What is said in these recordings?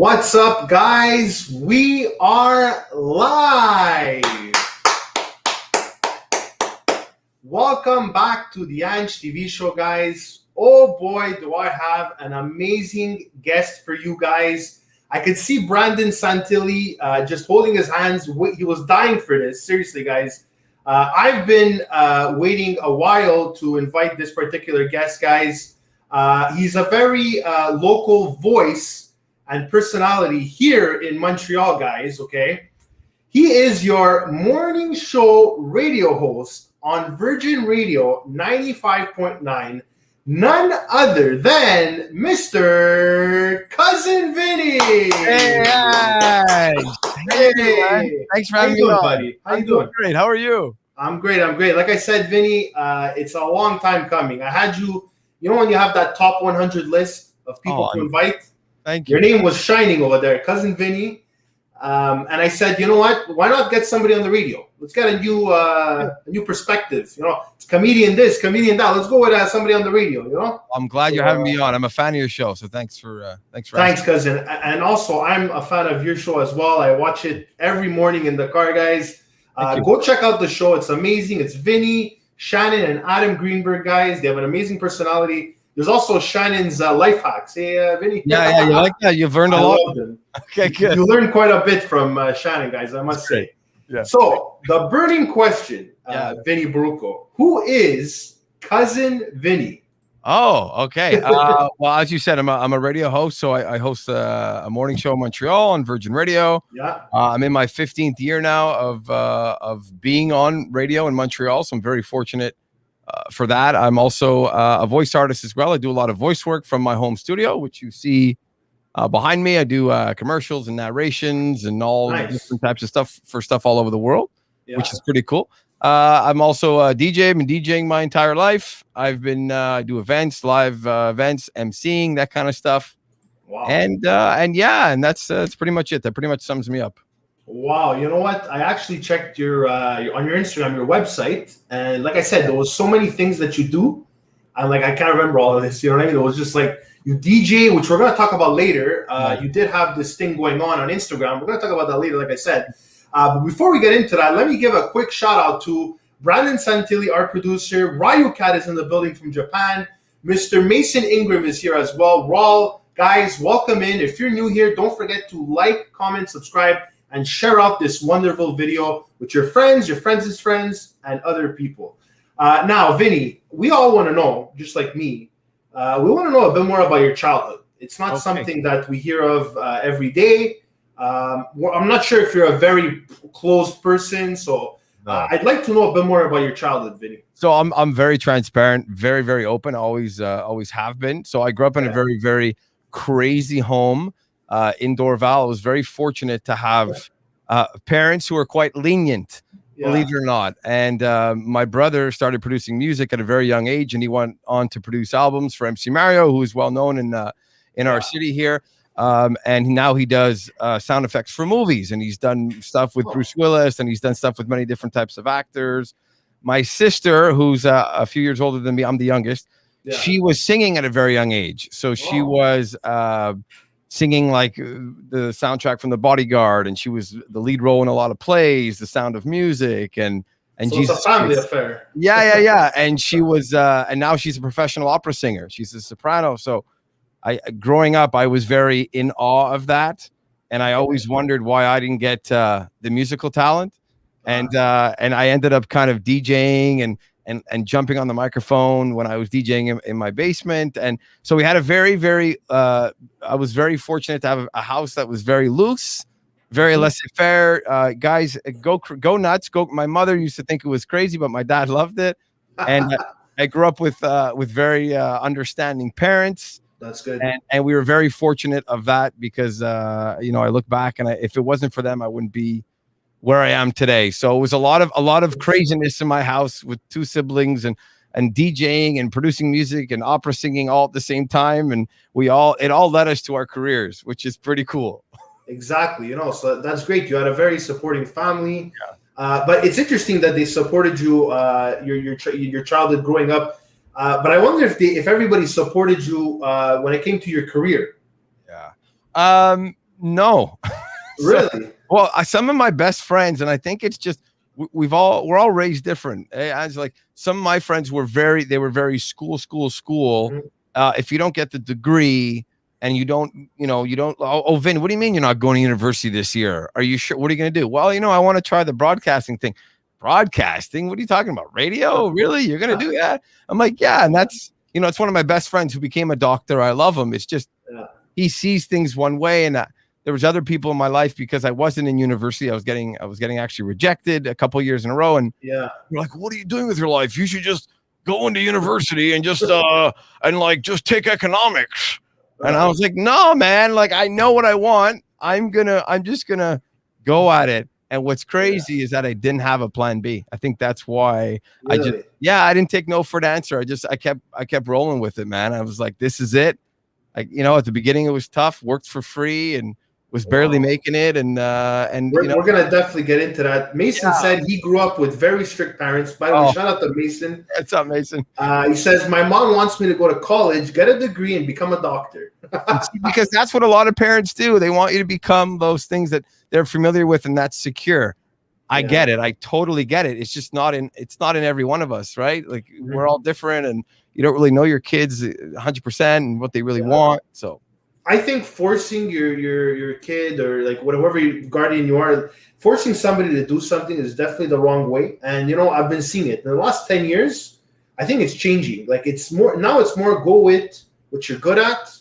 What's up, guys? We are live. Welcome back to the Ange TV show, guys. Oh boy, do I have an amazing guest for you guys. I could see Brandon Santilli just holding his hands. He was dying for this. Seriously, guys. I've been waiting a while to invite this particular guest, guys. He's a very local voice and personality here in Montreal, guys, okay? He is your morning show radio host on Virgin Radio 95.9, none other than Mr. Cousin Vinny. Hey, Ange. Hey. Thanks for having me on, buddy. How you doing? Great. How are you? I'm great. Like I said, Vinny, it's a long time coming. I had you know when you have that top 100 list of people to invite? Thank you. Your name was shining over there, Cousin Vinny. And I said, you know what? Why not get somebody on the radio? Let's get a new perspective. You know, it's comedian this, comedian that. Let's go with somebody on the radio. You know. I'm glad you're having me on. I'm a fan of your show, so thanks for Thanks, cousin. And also, I'm a fan of your show as well. I watch it every morning in the car, guys. Go check out the show. It's amazing. It's Vinny, Shannon, and Adam Greenberg, guys. They have an amazing personality. There's also Shannon's life hacks. Hey, Vinny. Yeah, you like that? You've learned a lot. Okay, good. You learned quite a bit from Shannon, guys, I must say. Yeah. So, the burning question, Vinny Barrucco. Who is Cousin Vinny? Oh, okay. Well, as you said, I'm a radio host, so I host a morning show in Montreal on Virgin Radio. Yeah. I'm in my 15th year now of being on radio in Montreal, so I'm very fortunate for that. I'm also a voice artist as well. I do a lot of voice work from my home studio, which you see behind me. I do commercials and narrations and all different types of stuff all over the world, which is pretty cool. I'm also a DJ. I've been DJing my entire life. I've been do events, live events, emceeing, that kind of stuff. Wow. And that's pretty much it. That pretty much sums me up. Wow, you know what? I actually checked your on your Instagram, your website, and like I said, there was so many things that you do. I'm like, I can't remember all of this. You know what I mean? It was just like you DJ, which we're gonna talk about later. You did have this thing going on Instagram. We're gonna talk about that later, like I said. But before we get into that, let me give a quick shout out to Brandon Santilli, our producer. Ryu Cat is in the building from Japan. Mr. Mason Ingram is here as well. Raul, guys, welcome in. If you're new here, don't forget to like, comment, subscribe, and share out this wonderful video with your friends' friends, and other people. Now, Vinny, we all want to know, just like me, we want to know a bit more about your childhood. It's not something that we hear of every day. I'm not sure if you're a very closed person, so I'd like to know a bit more about your childhood, Vinny. So I'm very transparent, very, very open, always have been. So I grew up in a very, very crazy home. In Dorval. I was very fortunate to have parents who were quite lenient, believe it or not. And my brother started producing music at a very young age, and he went on to produce albums for MC Mario, who is well known in our city here. And now he does sound effects for movies, and he's done stuff with Bruce Willis, and he's done stuff with many different types of actors. My sister, who's a few years older than me, I'm the youngest, she was singing at a very young age. So she was singing like the soundtrack from The Bodyguard, and she was the lead role in a lot of plays, The Sound of Music, and so Jesus, it's a family affair. Yeah. And she was, and now she's a professional opera singer. She's a soprano. So growing up, I was very in awe of that, and I always wondered why I didn't get the musical talent, and I ended up kind of DJing and jumping on the microphone when I was DJing in my basement. And so we had a very, very, I was very fortunate to have a house that was very loose, very laissez-faire. Guys, go nuts. My mother used to think it was crazy, but my dad loved it. And I grew up with very understanding parents. That's good. And we were very fortunate of that because, I look back and if it wasn't for them, I wouldn't be where I am today. So it was a lot of craziness in my house with two siblings and DJing and producing music and opera singing all at the same time. And it all led us to our careers, which is pretty cool. Exactly. So that's great. You had a very supporting family, but it's interesting that they supported you, your childhood growing up. But I wonder if everybody supported you when it came to your career. Yeah. No. So, Really? well, some of my best friends, and I think it's just we're all raised different. I was like, some of my friends were very school. Mhm. If you don't get the degree and you don't, Vin, what do you mean you're not going to university this year? Are you sure? What are you going to do? Well, I want to try the broadcasting thing. Broadcasting? What are you talking about? Radio? Really? You're going to do that? I'm like, yeah. And that's, it's one of my best friends who became a doctor. I love him. It's just, Yeah. he sees things one way. And there was other people in my life because I wasn't in university. I was getting actually rejected a couple of years in a row. And Yeah. they're like, what are you doing with your life? You should just go into university and just, just take economics. And I was like, no, man, like, I know what I want. I'm just gonna go at it. And what's crazy is that I didn't have a plan B. I think that's why Really? I didn't take no for an answer. I kept rolling with it, man. I was like, this is it. Like, at the beginning it was tough, worked for free and was barely making it. And we're gonna definitely get into that. Mason said he grew up with very strict parents. By the way, shout out to Mason. What's up, Mason? He says, my mom wants me to go to college, get a degree, and become a doctor. Because that's what a lot of parents do. They want you to become those things that they're familiar with, and that's secure. I get it. I totally get it. It's just not in every one of us, right? Like, we're all different, and you don't really know your kids 100% and what they really want. So I think forcing your kid or like whatever guardian you are, forcing somebody to do something is definitely the wrong way. And I've been seeing it in the last 10 years. I think it's changing. Like, it's more go with what you're good at,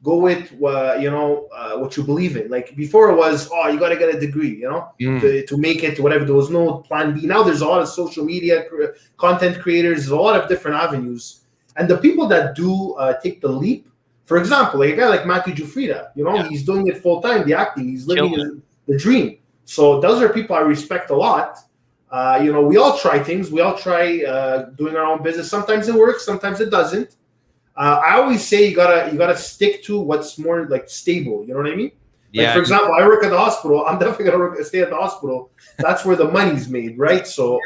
go with what you believe in. Like, before it was, you got to get a degree, to make it, whatever. There was no plan B. Now there's a lot of social media content creators. There's a lot of different avenues, and the people that do take the leap. For example, like a guy like Matthew Jufrida, he's doing it full time, the acting, he's living the dream. So those are people I respect a lot. We all try things. We all try doing our own business. Sometimes it works, sometimes it doesn't. I always say you gotta stick to what's more like stable. You know what I mean? Like, for example, I work at the hospital. I'm definitely gonna stay at the hospital. That's where the money's made, right? So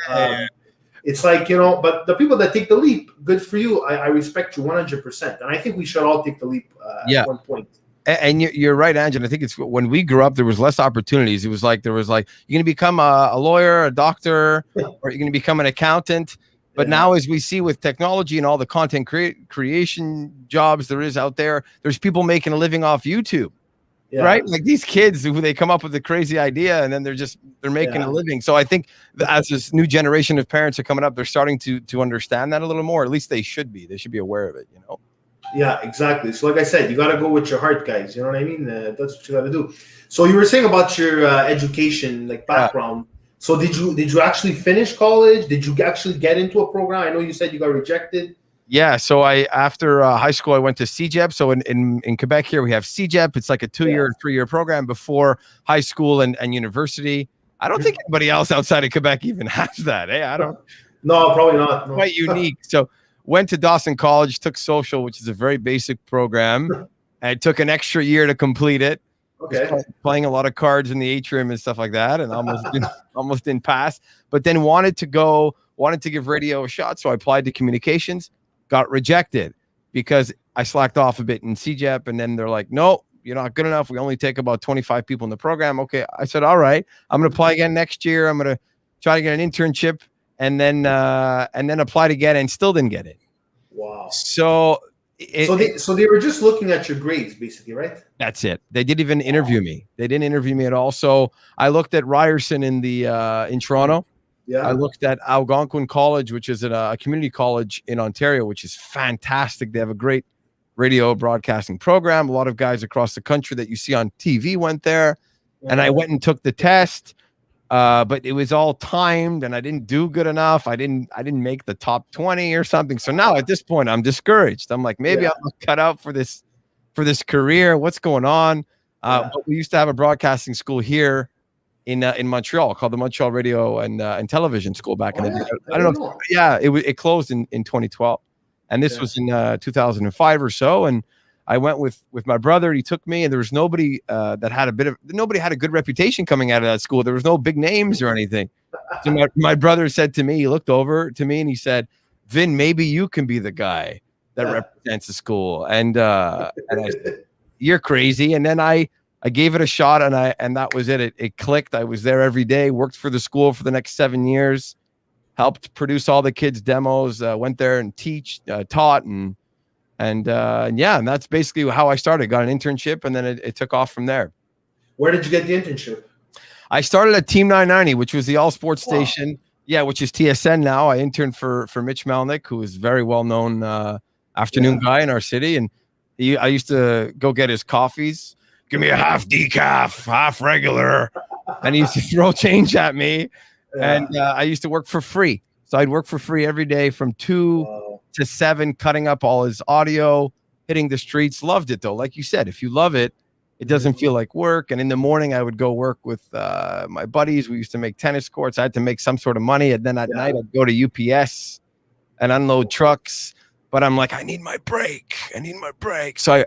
it's like, but the people that take the leap, good for you. I respect you 100%. And I think we should all take the leap at one point. And you're right, Ange. And I think it's when we grew up, there was less opportunities. It was like, you're going to become a lawyer, a doctor, or you're going to become an accountant. But now, as we see with technology and all the content creation jobs there is out there, there's people making a living off YouTube. Right? Like, these kids who they come up with a crazy idea and then they're making a living. So I think as this new generation of parents are coming up, they're starting to understand that a little more. At least they should be. They should be aware of it, Yeah, exactly. So like I said, you got to go with your heart, guys. You know what I mean? That's what you got to do. So you were saying about your education, like, background. So did you actually finish college? Did you actually get into a program? I know you said you got rejected. Yeah, so after high school, I went to CEGEP. So in Quebec here, we have CEGEP. It's like a 2-year, 3-year program before high school and university. I don't think anybody else outside of Quebec even has that. I don't. No, probably not. No. Quite unique. So went to Dawson College, took social, which is a very basic program. And it took an extra year to complete it. Okay. Playing a lot of cards in the atrium and stuff like that, and almost didn't pass. But then wanted to give radio a shot. So I applied to communications. Got rejected because I slacked off a bit in CEGEP, and then they're like, no, you're not good enough. We only take about 25 people in the program. Okay. I said, all right, I'm going to apply again next year. I'm going to try to get an internship and then applied again and still didn't get it. Wow. So they were just looking at your grades, basically, right? That's it. They didn't even interview me. They didn't interview me at all. So I looked at Ryerson in Toronto. Yeah. I looked at Algonquin College, which is a community college in Ontario, which is fantastic. They have a great radio broadcasting program. A lot of guys across the country that you see on TV went there. Yeah. And I went and took the test, but it was all timed, and I didn't do good enough. I didn't make the top 20 or something. So now at this point, I'm discouraged. I'm like, maybe I'm not cut out for this career. What's going on? But we used to have a broadcasting school here in Montreal called the Montreal Radio and Television School back in the day. I don't know. It closed in 2012, and this was in 2005 or so. And I went with my brother. He took me, and there was nobody nobody had a good reputation coming out of that school. There was no big names or anything. So my brother said to me, he looked over to me and he said, "Vin, maybe you can be the guy that represents the school." And I said, "You're crazy." And then I I gave it a shot, and that was it. It clicked. I was there every day, worked for the school for the next 7 years, helped produce all the kids' demos, went there and taught, and that's basically how I started. Got an internship, and then it took off from there. Where did you get the internship? I started at Team 990, which was the all sports station. Yeah, which is TSN now. I interned for Mitch Melnick, who is a very well known afternoon guy in our city, and I used to go get his coffees. Give me a half decaf, half regular, and he used to throw change at me. And I used to work for free, so I'd work for free every day from 2 to 7, cutting up all his audio, hitting the streets. Loved it though, like you said, if you love it, it doesn't feel like work. And in the morning, I would go work with my buddies. We used to make tennis courts. I had to make some sort of money. And then at night, I'd go to UPS and unload trucks. But I'm like, I need my break. So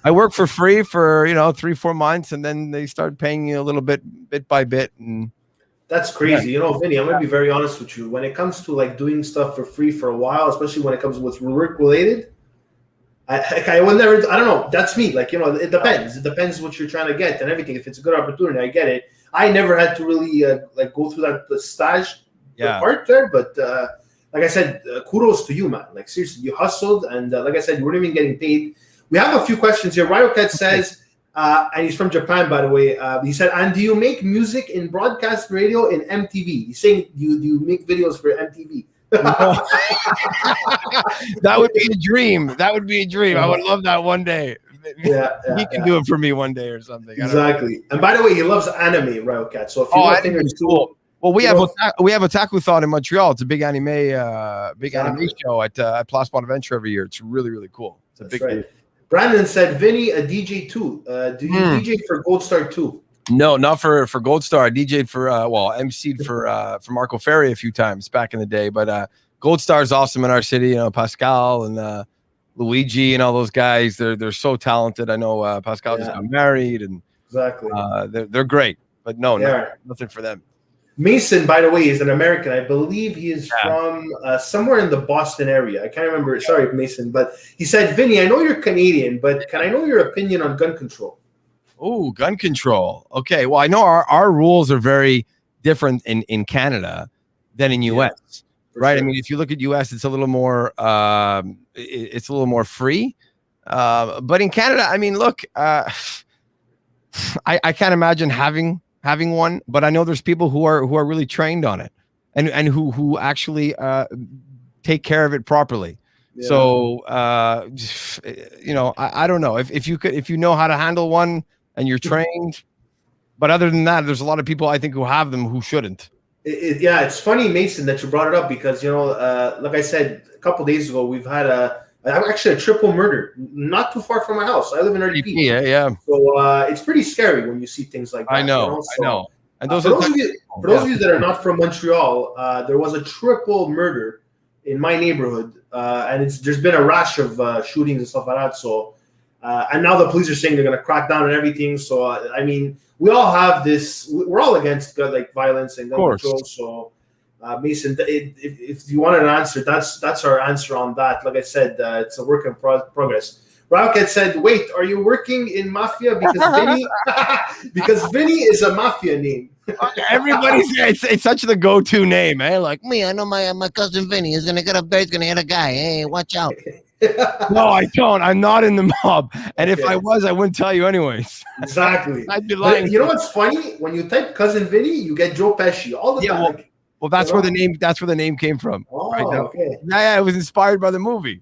I worked for free for 3-4 months, and then they started paying you a little bit by bit. And that's crazy. Vinny, I'm gonna be very honest with you. When it comes to like doing stuff for free for a while, especially when it comes with work related, I will never. I don't know. That's me. Like it depends. It depends what you're trying to get and everything. If it's a good opportunity, I get it. I never had to really go through the stage part there, but like I said, kudos to you, man. Like seriously, you hustled, and like I said, you weren't even getting paid. We have a few questions here. Ryocat says, and he's from Japan, by the way. He said, "And do you make music in broadcast radio in MTV?" He's saying, "Do you make videos for MTV?" That would be a dream. I would love that one day. He can do it for me one day or something. Exactly. And by the way, he loves anime, Ryocat. So if you I think it's cool. Well, we have Otaku-thon in Montreal. It's a big anime show at Place Bonaventure every year. It's really, really cool. It's a big deal. Brandon said, "Vinny, a DJ too. Do you DJ for Gold Star too?" No, not for Gold Star. I DJ'd for emceed for Marco Ferri a few times back in the day. But Gold Star is awesome in our city. Pascal and Luigi and all those guys. They're so talented. I know Pascal just got married, and exactly. They're great. But nothing for them. Mason, by the way, is an American. I believe he is from somewhere in the Boston area. I can't remember. Sorry, Mason. But he said, "Vinny, I know you're Canadian, but can I know your opinion on gun control?" Oh, gun control. Okay. Well, I know our rules are very different in Canada than in US, right? Sure. I mean, if you look at US, it's a little more free. But in Canada, I mean, look, I can't imagine having one, but I know there's people who are really trained on it and who actually take care of it properly. Yeah. So I don't know if you know how to handle one and you're trained, but other than that, there's a lot of people I think who have them who shouldn't. It's funny, Mason, that you brought it up because like I said a couple of days ago, we've had actually a triple murder not too far from my house. I live in RDP. Yeah. So it's pretty scary when you see things like that. I know. And for those of you that are not from Montreal, there was a triple murder in my neighborhood, and there's been a rash of shootings and stuff like that. So, and now the police are saying they're going to crack down on everything. So, I mean, we all have this. We're all against violence and gun control. So, Mason, if you wanted an answer, that's our answer on that. Like I said, it's a work in progress. Ryocat said, "Wait, are you working in mafia because Vinny is a mafia name?" Everybody's it's such the go-to name, eh? Like me, I know my cousin Vinny is gonna get up there. He's gonna hit a guy. Hey, watch out! No, I don't. I'm not in the mob, and if I was, I wouldn't tell you anyways. Exactly. I'd be lying. But you know what's funny? When you type cousin Vinny, you get Joe Pesci all the time. Well, that's where the name. That's where the name came from. Oh, right now. Okay. Yeah, it was inspired by the movie.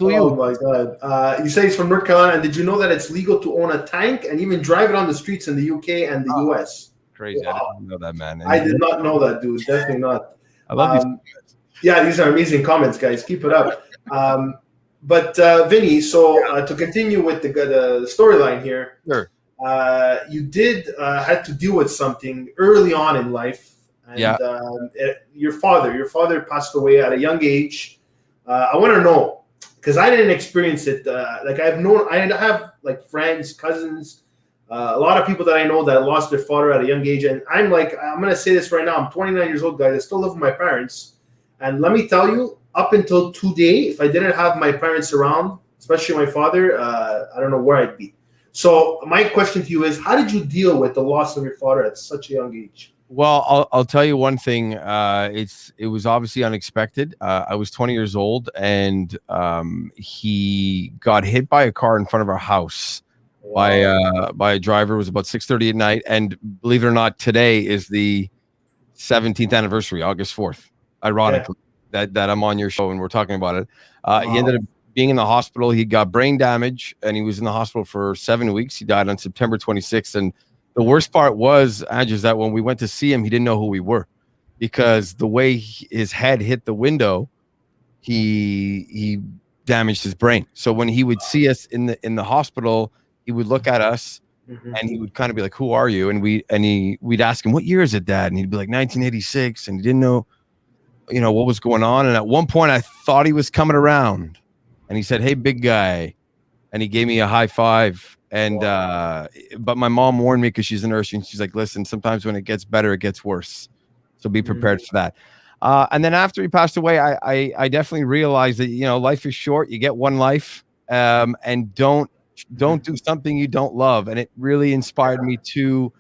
Oh my God! You say he's from North Carolina, and did you know that it's legal to own a tank and even drive it on the streets in the UK and the US? Crazy! Wow. I didn't know that, man. I did not know that, dude. Definitely not. I love these comments. Yeah, these are amazing comments, guys. Keep it up. But Vinny, so to continue with the storyline here, sure. You did had to deal with something early on in life, and your father passed away at a young age. I want to know, because I didn't experience it. I have like friends, cousins, a lot of people that I know that lost their father at a young age, and I'm gonna say this right now. I'm 29 years old, guys. I still live with my parents, and let me tell you, up until today, if I didn't have my parents around, especially my father, I don't know where I'd be. So my question to you is, how did you deal with the loss of your father at such a young age? Well, I'll tell you one thing. It was obviously unexpected. I was 20 years old, and he got hit by a car in front of our house by a driver. It was about 6:30 at night, and believe it or not, today is the 17th anniversary, August 4th. Ironically, that I'm on your show and we're talking about it. He ended up being in the hospital. He got brain damage, and he was in the hospital for 7 weeks. He died on September 26th, and the worst part was, Ange, is that when we went to see him, he didn't know who we were because the way his head hit the window, he damaged his brain. So when he would see us in the hospital, he would look at us and he would kind of be like, "Who are you?" And we'd ask him, "What year is it, Dad?" And he'd be like, "1986," and he didn't know, what was going on. And at one point, I thought he was coming around, and he said, "Hey, big guy," and he gave me a high five. And but my mom warned me because she's a nurse, and she's like, "Listen, sometimes when it gets better, it gets worse. So be prepared for that." And then after he passed away, I definitely realized that life is short. You get one life, and don't do something you don't love. And it really inspired me to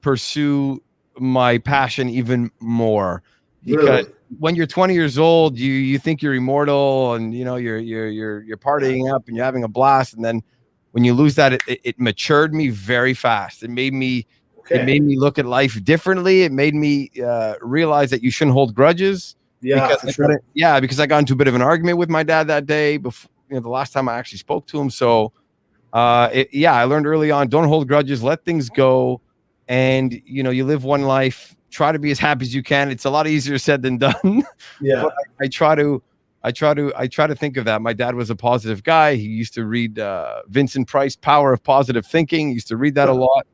pursue my passion even more, because when you're 20 years old, you think you're immortal, and you're partying up and you're having a blast, and then when you lose that, it matured me very fast. It made me look at life differently. It made me realize that you shouldn't hold grudges. Because I got into a bit of an argument with my dad that day before, the last time I actually spoke to him. So I learned early on, don't hold grudges, let things go. And you live one life, try to be as happy as you can. It's a lot easier said than done. But I try to think of that. My dad was a positive guy. He used to read Vincent Price, Power of Positive Thinking. He used to read that a lot.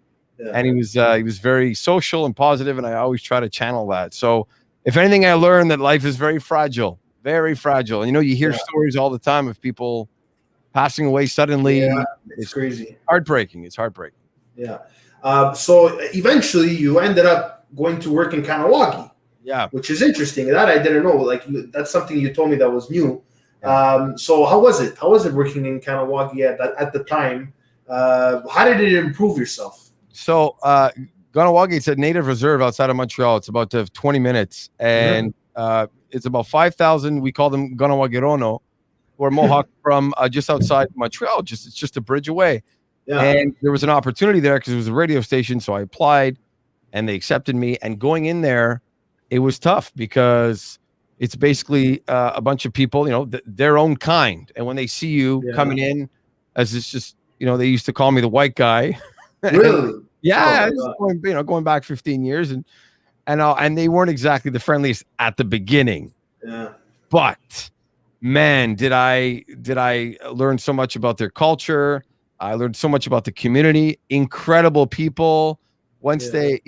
And he was very social and positive, and I always try to channel that. So if anything, I learned that life is very fragile, very fragile. And you hear stories all the time of people passing away suddenly. It's crazy. Heartbreaking. It's heartbreaking. Yeah. So eventually you ended up going to work in Kahnawake. Yeah. Which is interesting. That I didn't know. That's something you told me that was new. So how was it? How was it working in Kahnawake at the time? How did it improve yourself? So Kahnawake, it's a native reserve outside of Montreal. It's about 20 minutes. And it's about 5,000. We call them Kahnawake who are Mohawk from just outside Montreal. It's just a bridge away. Yeah. And there was an opportunity there because it was a radio station. So I applied and they accepted me. And going in there, it was tough because it's basically a bunch of people, their own kind. And when they see you coming in as it's just, they used to call me the white guy. Really? Going back 15 years and they weren't exactly the friendliest at the beginning. Yeah. But man, did I learn so much about their culture. I learned so much about the community, incredible people. Once they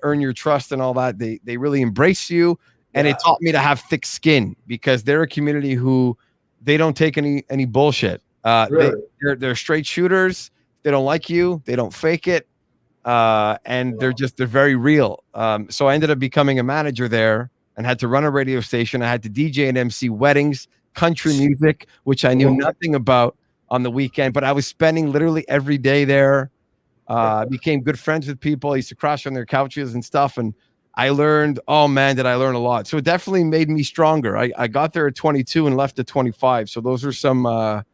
earn your trust and all that, they really embrace you. And it taught me to have thick skin because they're a community who they don't take any bullshit. Really? They're straight shooters. They don't like you. They don't fake it. And they're very real. So I ended up becoming a manager there and had to run a radio station. I had to DJ and MC weddings, country music, which I knew nothing about on the weekend, but I was spending literally every day there. Became good friends with people. I used to crash on their couches and stuff. And I learned, oh man, did I learn a lot. So it definitely made me stronger. I got there at 22 and left at 25. So those were some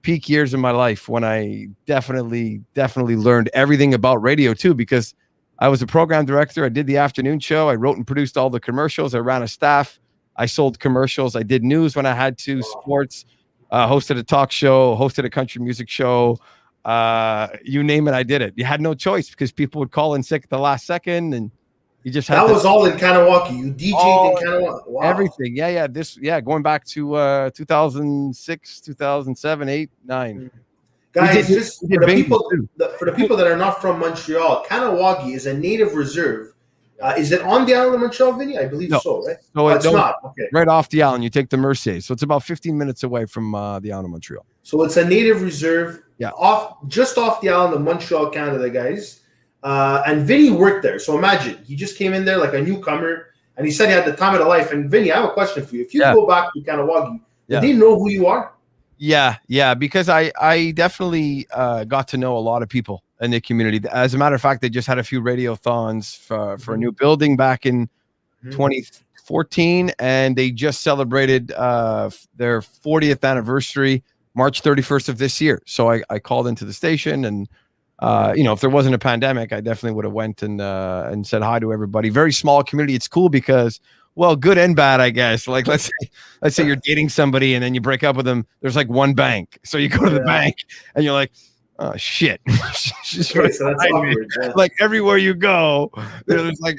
peak years in my life when I definitely learned everything about radio too, because I was a program director. I did the afternoon show. I wrote and produced all the commercials. I ran a staff. I sold commercials. I did news when I had to, sports, hosted a talk show, hosted a country music show. You name it, I did it. You had no choice because people would call in sick at the last second, and you just had that was all in Kahnawake. You DJ'd in Kahnawake. Wow. Everything. Going back to 2006, 2007, 8, 9. Guys, just for the people that are not from Montreal, Kahnawake is a native reserve. Is it on the island of Montreal, Vinny? I believe so, right? No, it's not. Okay. Right off the island, you take the Mercier. So it's about 15 minutes away from the island of Montreal. So it's a native reserve just off the island of Montreal, Canada, guys. And Vinny worked there. So imagine, he just came in there like a newcomer, and he said he had the time of his life. And Vinny, I have a question for you. If you go back to Kahnawake, do they know who you are? Yeah, because I definitely got to know a lot of people in the community. As a matter of fact, they just had a few radiothons for a new building back in 2014, and they just celebrated their 40th anniversary March 31st of this year. So I called into the station, and if there wasn't a pandemic, I definitely would have went and said hi to everybody. Very small community. It's cool because, well, good and bad, I guess. Like let's say you're dating somebody and then you break up with them. There's like one bank, so you go to the bank and you're like, oh shit. Okay, so that's awkward. Yeah. Like everywhere you go, there's like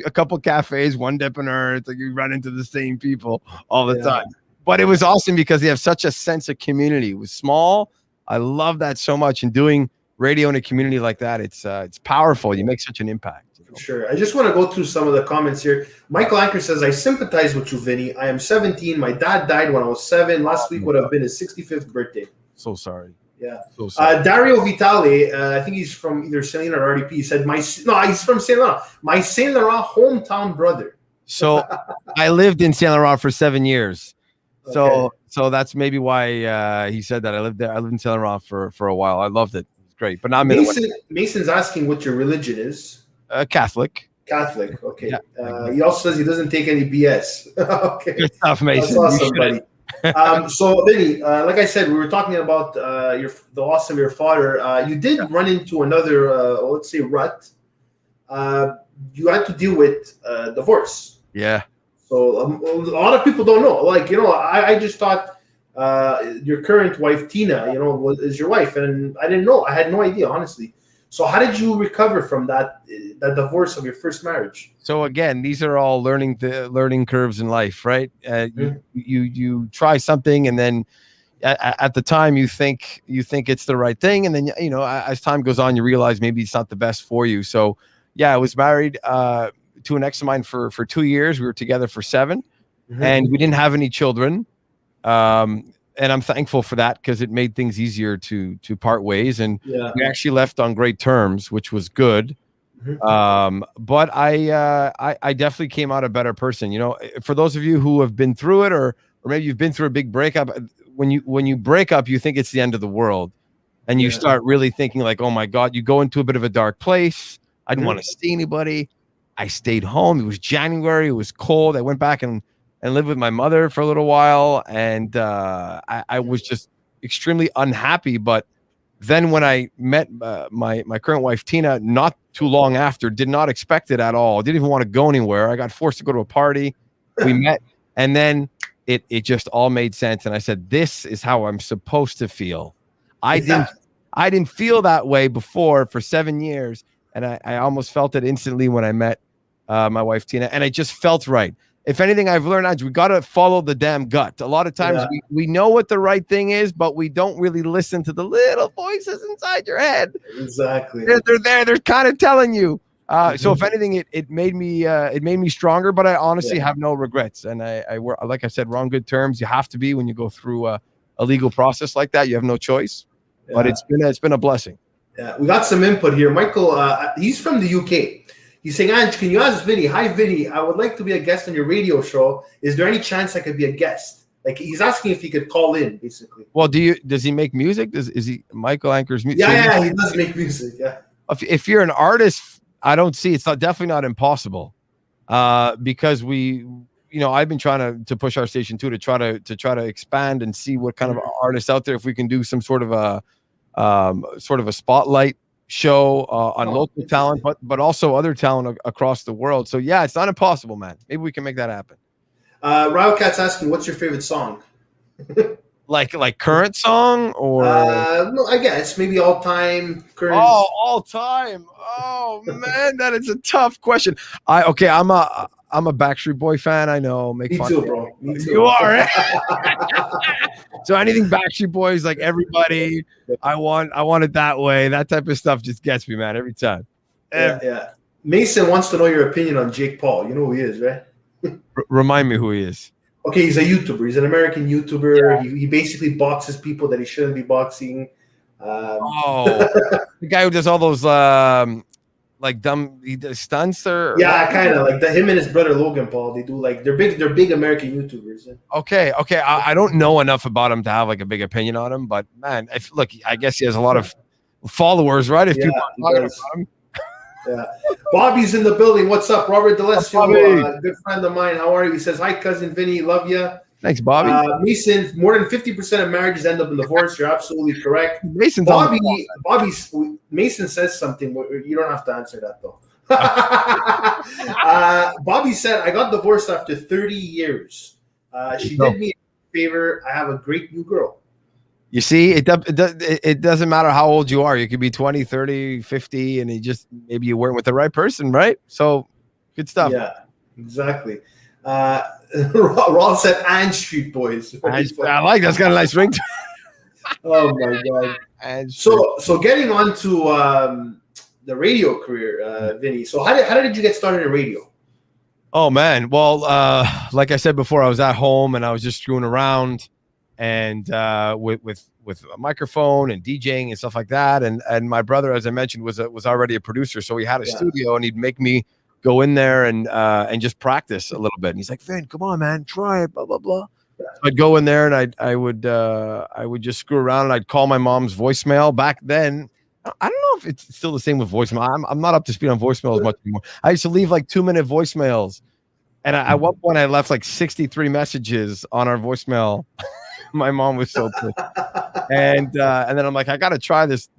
a couple cafes, one dipper. It's like you run into the same people all the time. But it was awesome because they have such a sense of community. It was small. I love that so much. And doing radio in a community like that, it's powerful. You make such an impact. Sure. I just want to go through some of the comments here. Michael Anchor says, I sympathize with you, Vinny. I am 17. My dad died when I was 7. Last week would have been his 65th birthday. So sorry. Yeah. So sorry. Dario Vitale, I think he's from either Saint Laurent or RDP. He said, he's from Saint Laurent. My Saint Laurent hometown brother. So I lived in Saint Laurent for 7 years. So that's maybe why he said that. I lived there. I lived in Saint Laurent for a while. I loved it. It's great. But now Mason's asking what your religion is. Catholic. Catholic. Okay. Yeah. He also says he doesn't take any BS. Okay. Good stuff, Mason. That's awesome, buddy. So, Vinny, like I said, we were talking about the loss of your father. You did run into another, let's say, rut. You had to deal with divorce. Yeah. So a lot of people don't know. Like, I just thought your current wife, Tina, is your wife. And I didn't know. I had no idea, honestly. So how did you recover from that divorce of your first marriage? So again, these are all learning curves in life, right? You try something, and then at the time you think it's the right thing, and then as time goes on, you realize maybe it's not the best for you. So yeah, I was married to an ex of mine for 2 years. We were together for 7, and we didn't have any children. And I'm thankful for that because it made things easier to part ways. And we actually left on great terms, which was good. But I definitely came out a better person. For those of you who have been through it, or maybe you've been through a big breakup, when you break up, you think it's the end of the world, and you start really thinking like, oh my God, you go into a bit of a dark place. I didn't want to see anybody. I stayed home. It was January. It was cold. I went back and lived with my mother for a little while, and I was just extremely unhappy. But then when I met my current wife, Tina, not too long after, did not expect it at all. Didn't even want to go anywhere. I got forced to go to a party. We met, and then it just all made sense. And I said, this is how I'm supposed to feel. I didn't feel that way before for 7 years. And I almost felt it instantly when I met my wife, Tina, and it just felt right. If anything, I've learned, Ange, we got to follow the damn gut. A lot of times we know what the right thing is, but we don't really listen to the little voices inside your head. Exactly. They're there. They're kind of telling you. So if anything, it made me stronger, but I honestly have no regrets. And I like I said, we're on good terms. You have to be when you go through a legal process like that. You have no choice. But it's been a blessing. Yeah, we got some input here. Michael, he's from the UK. He's saying, Ange, can you ask Vinny? Hi, Vinny. I would like to be a guest on your radio show. Is there any chance I could be a guest? Like, he's asking if he could call in, basically. Well, does he make music? Is he Michael Anchor's music? Yeah, he does make music. Yeah. If you're an artist, I don't see it's definitely not impossible. Because I've been trying to push our station too to try to expand and see what kind of artists out there, if we can do some sort of a spotlight show on local talent, but also other talent across the world. So yeah, it's not impossible, man. Maybe we can make that happen. Railcat's asking, what's your favorite song? like current song, or no, I guess maybe all time. Current. Oh, all time. Oh man, that is a tough question. I'm a Backstreet Boy fan. I know. Me too, bro. Me too. You are. Eh? So anything Backstreet Boys, like everybody, I want it that way. That type of stuff just gets me, man, every time. Yeah. Mason wants to know your opinion on Jake Paul. You know who he is, right? Remind me who he is. Okay, he's a YouTuber. He's an American YouTuber. Yeah. He basically boxes people that he shouldn't be boxing. The guy who does all those like dumb he does stunts or Yeah, kind of like him and his brother Logan Paul. They do like they're big American YouTubers. Okay. I don't know enough about him to have like a big opinion on him, but man, look, I guess he has a lot of followers, right? If Yeah, people he are talking does. about him. Yeah. Bobby's in the building. What's up? Robert Bobby? D'Alessio, good friend of mine. How are you? He says, hi, cousin Vinny. Love you. Thanks, Bobby. Mason, more than 50% of marriages end up in divorce. You're absolutely correct. Mason's Mason says something. You don't have to answer that, though. Bobby said, I got divorced after 30 years. She did me a favor. I have a great new girl. You see, it doesn't matter how old you are. You could be 20, 30, 50, and maybe you weren't with the right person, right? So, good stuff. Yeah, exactly. Ron said Ange Street Boys. I like that's got a nice ring to it. Oh, my God. Ange So getting on to the radio career, Vinny. So how did you get started in radio? Oh, man. Well, like I said before, I was at home, and I was just screwing around and with a microphone and DJing and stuff like that. And my brother, as I mentioned, was already a producer, so he had a studio, and he'd make me go in there and just practice a little bit. And he's like, Vin, come on, man, try it, blah blah blah. So I'd go in there and I would just screw around, and I'd call my mom's voicemail. Back then, I don't know if it's still the same with voicemail. I'm not up to speed on voicemail as much anymore. I used to leave like 2-minute voicemails, and at one point I left like 63 messages on our voicemail. My mom was so pissed. And then I'm like, I got to try this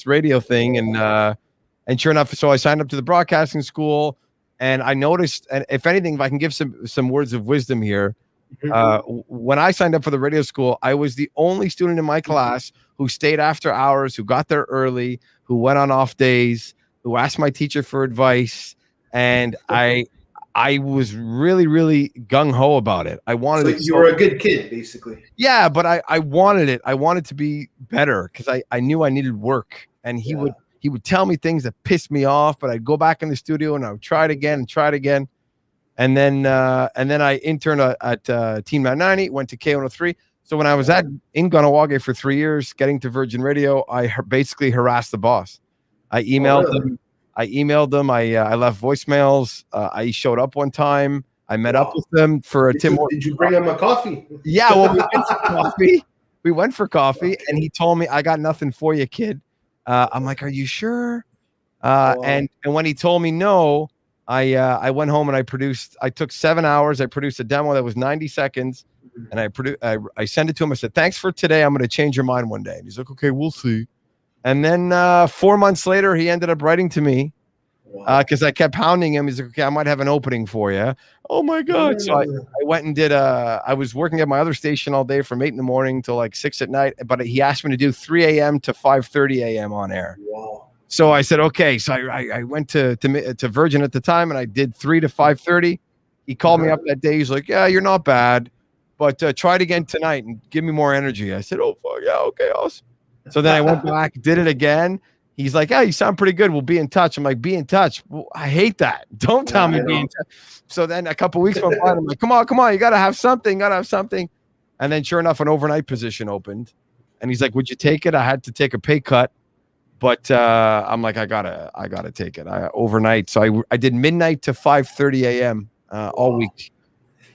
radio thing. And sure enough, so I signed up to the broadcasting school, and I noticed, and if anything, if I can give some words of wisdom here, when I signed up for the radio school, I was the only student in my class who stayed after hours, who got there early, who went on off days, who asked my teacher for advice. And I was really, really gung-ho about it. I wanted it. You were a good kid, basically. Yeah, but I wanted it. I wanted to be better because I knew I needed work. And he would tell me things that pissed me off, but I'd go back in the studio and I would try it again and try it again. And then I interned at Team 990, went to K103. So when I was in Kahnawake for 3 years, getting to Virgin Radio, I basically harassed the boss. I emailed them. I left voicemails. I showed up one time. I met up with them for a Tim. Did you bring him a coffee? Yeah, well, we went for coffee, and he told me, I got nothing for you, kid. I'm like, are you sure? And when he told me no, I went home and I took 7 hours. I produced a demo that was 90 seconds, and I sent it to him. I said, thanks for today. I'm going to change your mind one day. And he's like, okay, we'll see. And then 4 months later, he ended up writing to me because I kept hounding him. He's like, okay, I might have an opening for you. Oh, my God. So I went and I was working at my other station all day from 8 a.m. till like 6 p.m, but he asked me to do 3 a.m. to 5:30 a.m. on air. Wow. So I said, okay. So I went to Virgin at the time, and I did 3 to 5:30. He called me up that day. He's like, yeah, you're not bad, but try it again tonight and give me more energy. I said, oh, fuck, yeah, okay, awesome. So then I went back, did it again. He's like, yeah, you sound pretty good. We'll be in touch. I'm like, be in touch. Well, I hate that. Don't tell me be in touch. So then a couple of weeks went by. I'm like, come on. You got to have something. And then sure enough, an overnight position opened. And he's like, would you take it? I had to take a pay cut. But I'm like, I gotta take it overnight. So I did midnight to 5:30 a.m. All week.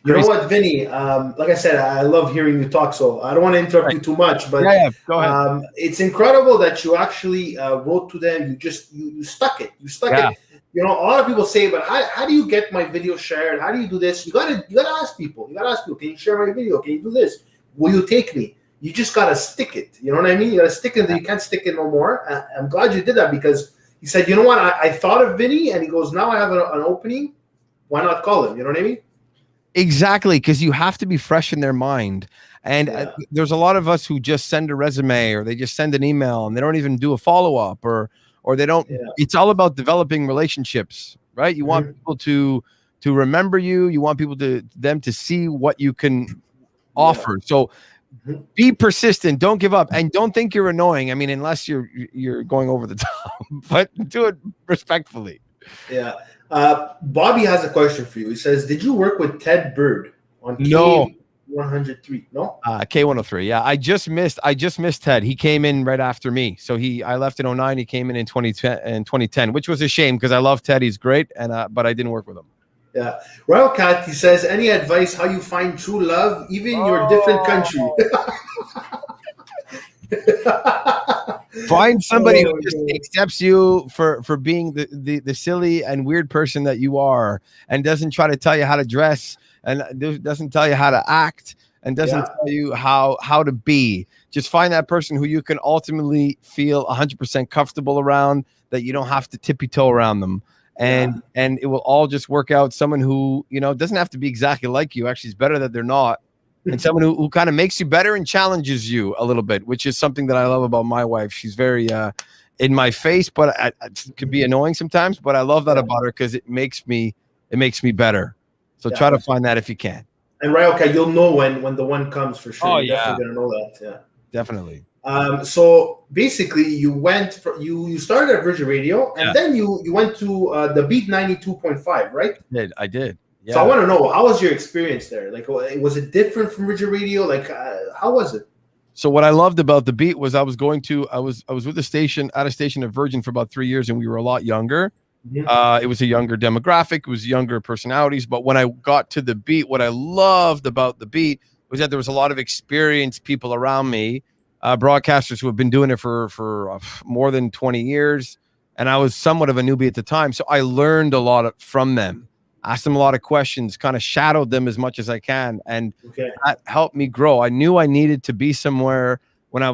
You know what, Vinny? Like I said, I love hearing you talk, so I don't want to interrupt you too much. But go ahead. It's incredible that you actually wrote to them. You stuck it. You stuck it. You know, a lot of people say, but how do you get my video shared? How do you do this? You gotta ask people. Can you share my video? Can you do this? Will you take me? You just gotta stick it. You know what I mean? You gotta stick it. You can't stick it no more. I'm glad you did that because he said, you know what? I thought of Vinny, and he goes, now I have an opening. Why not call him? You know what I mean? Exactly, because you have to be fresh in their mind. And there's a lot of us who just send a resume, or they just send an email, and they don't even do a follow-up, or they don't. Yeah. It's all about developing relationships, right? You want people to remember you. You want people them to see what you can offer. So be persistent. Don't give up, and don't think you're annoying. I mean, unless you're going over the top, but do it respectfully. Yeah. Bobby has a question for you. He says, did you work with Ted Bird on No. 103. No. K103. Yeah, I just missed Ted. He came in right after me. So I left in 09. He came in 2010, which was a shame because I love Ted. He's great, and but I didn't work with him. Yeah. Royal Cat, he says, any advice how you find true love, even in your different country? Find somebody who just accepts you for being the silly and weird person that you are, and doesn't try to tell you how to dress, and doesn't tell you how to act, and doesn't tell you how to be. Just find that person who you can ultimately feel 100% comfortable around, that you don't have to tippy toe around them. And it will all just work out. Someone who, doesn't have to be exactly like you. Actually, it's better that they're not. And someone who kind of makes you better and challenges you a little bit, which is something that I love about my wife. She's very in my face, but it could be annoying sometimes. But I love that about her because it makes me better. So try to find that if you can. And okay, you'll know when the one comes for sure. You're definitely gonna know that. Yeah, definitely. So basically, you started at Virgin Radio, and then you went to the Beat 92.5, right? I did. Yeah. So I want to know, how was your experience there? Like, was it different from Virgin Radio? Like, how was it? So what I loved about the Beat was I was with a station at Virgin for about 3 years, and we were a lot younger. Mm-hmm. It was a younger demographic. It was younger personalities. But when I got to the Beat, what I loved about the Beat was that there was a lot of experienced people around me. Broadcasters who have been doing it for more than 20 years. And I was somewhat of a newbie at the time. So I learned a lot from them, asked them a lot of questions, kind of shadowed them as much as I can. And that helped me grow. I knew I needed to be somewhere where I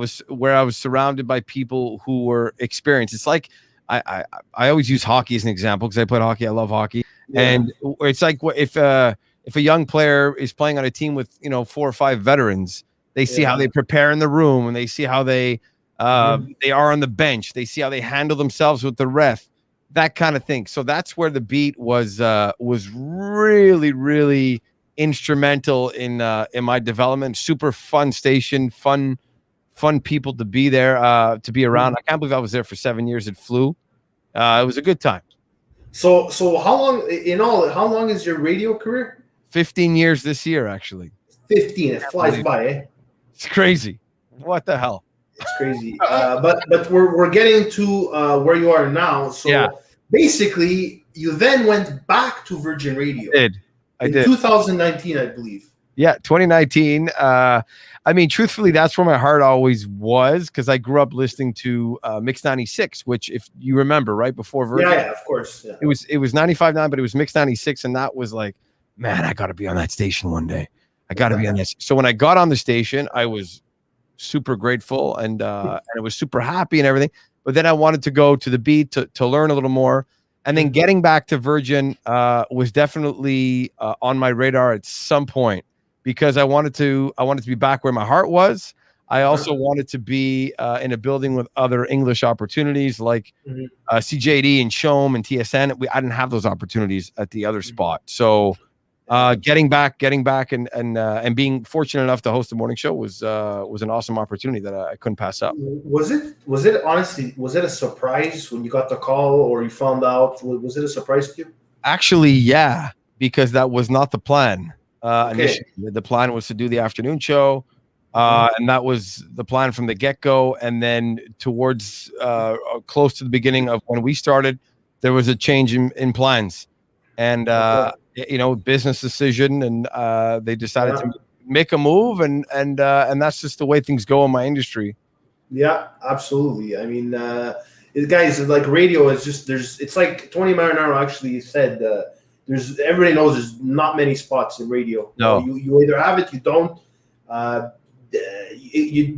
was surrounded by people who were experienced. It's like, I always use hockey as an example because I played hockey. I love hockey. Yeah. And it's like if a young player is playing on a team with, 4 or 5 veterans, they see how they prepare in the room, and they see how they are on the bench. They see how they handle themselves with the ref, that kind of thing. So that's where the Beat was really, really instrumental in my development. Super fun station, fun people to be there, to be around. I can't believe I was there for 7 years. It flew. It was a good time. So how long is your radio career? 15 years this year, actually. 15. It flies by, eh? It's crazy. What the hell? It's crazy. But we're getting to where you are now. So basically, you then went back to Virgin Radio. I did. 2019, I believe. Yeah, 2019. I mean, truthfully, that's where my heart always was, because I grew up listening to Mix 96, which, if you remember, right before Virgin. Yeah, of course. Yeah. It was 95.9, but it was Mix 96, and that was like, man, I got to be on that station one day. I got to be on this. So when I got on the station, I was super grateful and I was super happy and everything. But then I wanted to go to the Beat to learn a little more. And then getting back to Virgin was definitely on my radar at some point, because I wanted to be back where my heart was. I also wanted to be in a building with other English opportunities like CJD and Shom and TSN. I didn't have those opportunities at the other spot. So getting back and being fortunate enough to host the morning show was an awesome opportunity that I couldn't pass up. Was it honestly a surprise when you got the call or you found out? Was it a surprise to you? Actually, yeah, because that was not the plan. Initially, the plan was to do the afternoon show, and that was the plan from the get-go. And then towards close to the beginning of when we started, there was a change in plans, and business decision, and they decided to make a move, and that's just the way things go in my industry. Yeah, absolutely. I mean, guys, like radio is just it's like Tony Marinaro actually said. Everybody knows there's not many spots in radio. No, you either have it, you don't. The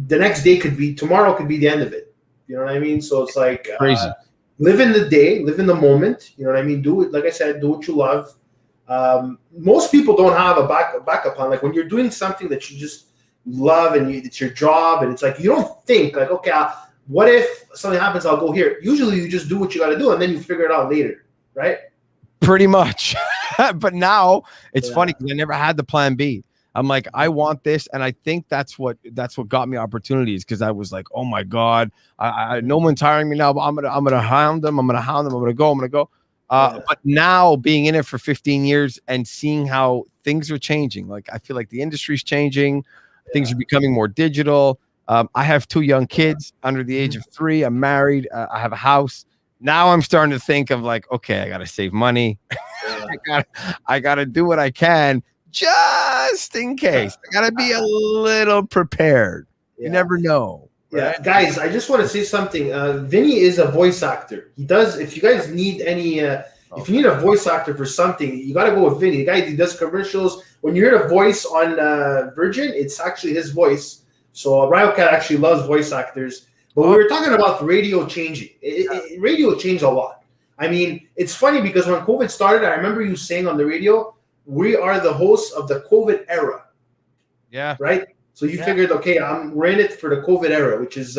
next day tomorrow could be the end of it. You know what I mean? So it's like crazy. Live in the day, live in the moment. You know what I mean? Do it, like I said, do what you love. Most people don't have a backup plan. Like when you're doing something that you just love and it's your job, and it's like you don't think like, okay, what if something happens? I'll go here. Usually, you just do what you got to do, and then you figure it out later, right? Pretty much. But now it's funny because I never had the plan B. I'm like, I want this, and I think that's what got me opportunities, because I was like, oh my God, no one's hiring me now, but I'm gonna hound them. I'm gonna go. But now being in it for 15 years and seeing how things are changing, like I feel like the industry's changing, things are becoming more digital. I have 2 young kids under the age of 3. I'm married. I have a house. Now I'm starting to think of like, okay, I got to save money. I gotta do what I can just in case. I gotta be a little prepared. You never know. Right? Yeah, guys, I just want to say something. Vinny is a voice actor. He does. If you guys need any, if you need a voice actor for something, you got to go with Vinny. The guy, he does commercials. When you hear the voice on Virgin, it's actually his voice. So Ryocat actually loves voice actors. But we were talking about radio changing. Radio changed a lot. I mean, it's funny because when COVID started, I remember you saying on the radio, we are the hosts of the COVID era. Yeah. Right? So you figured, okay, we're in it for the COVID era, which is,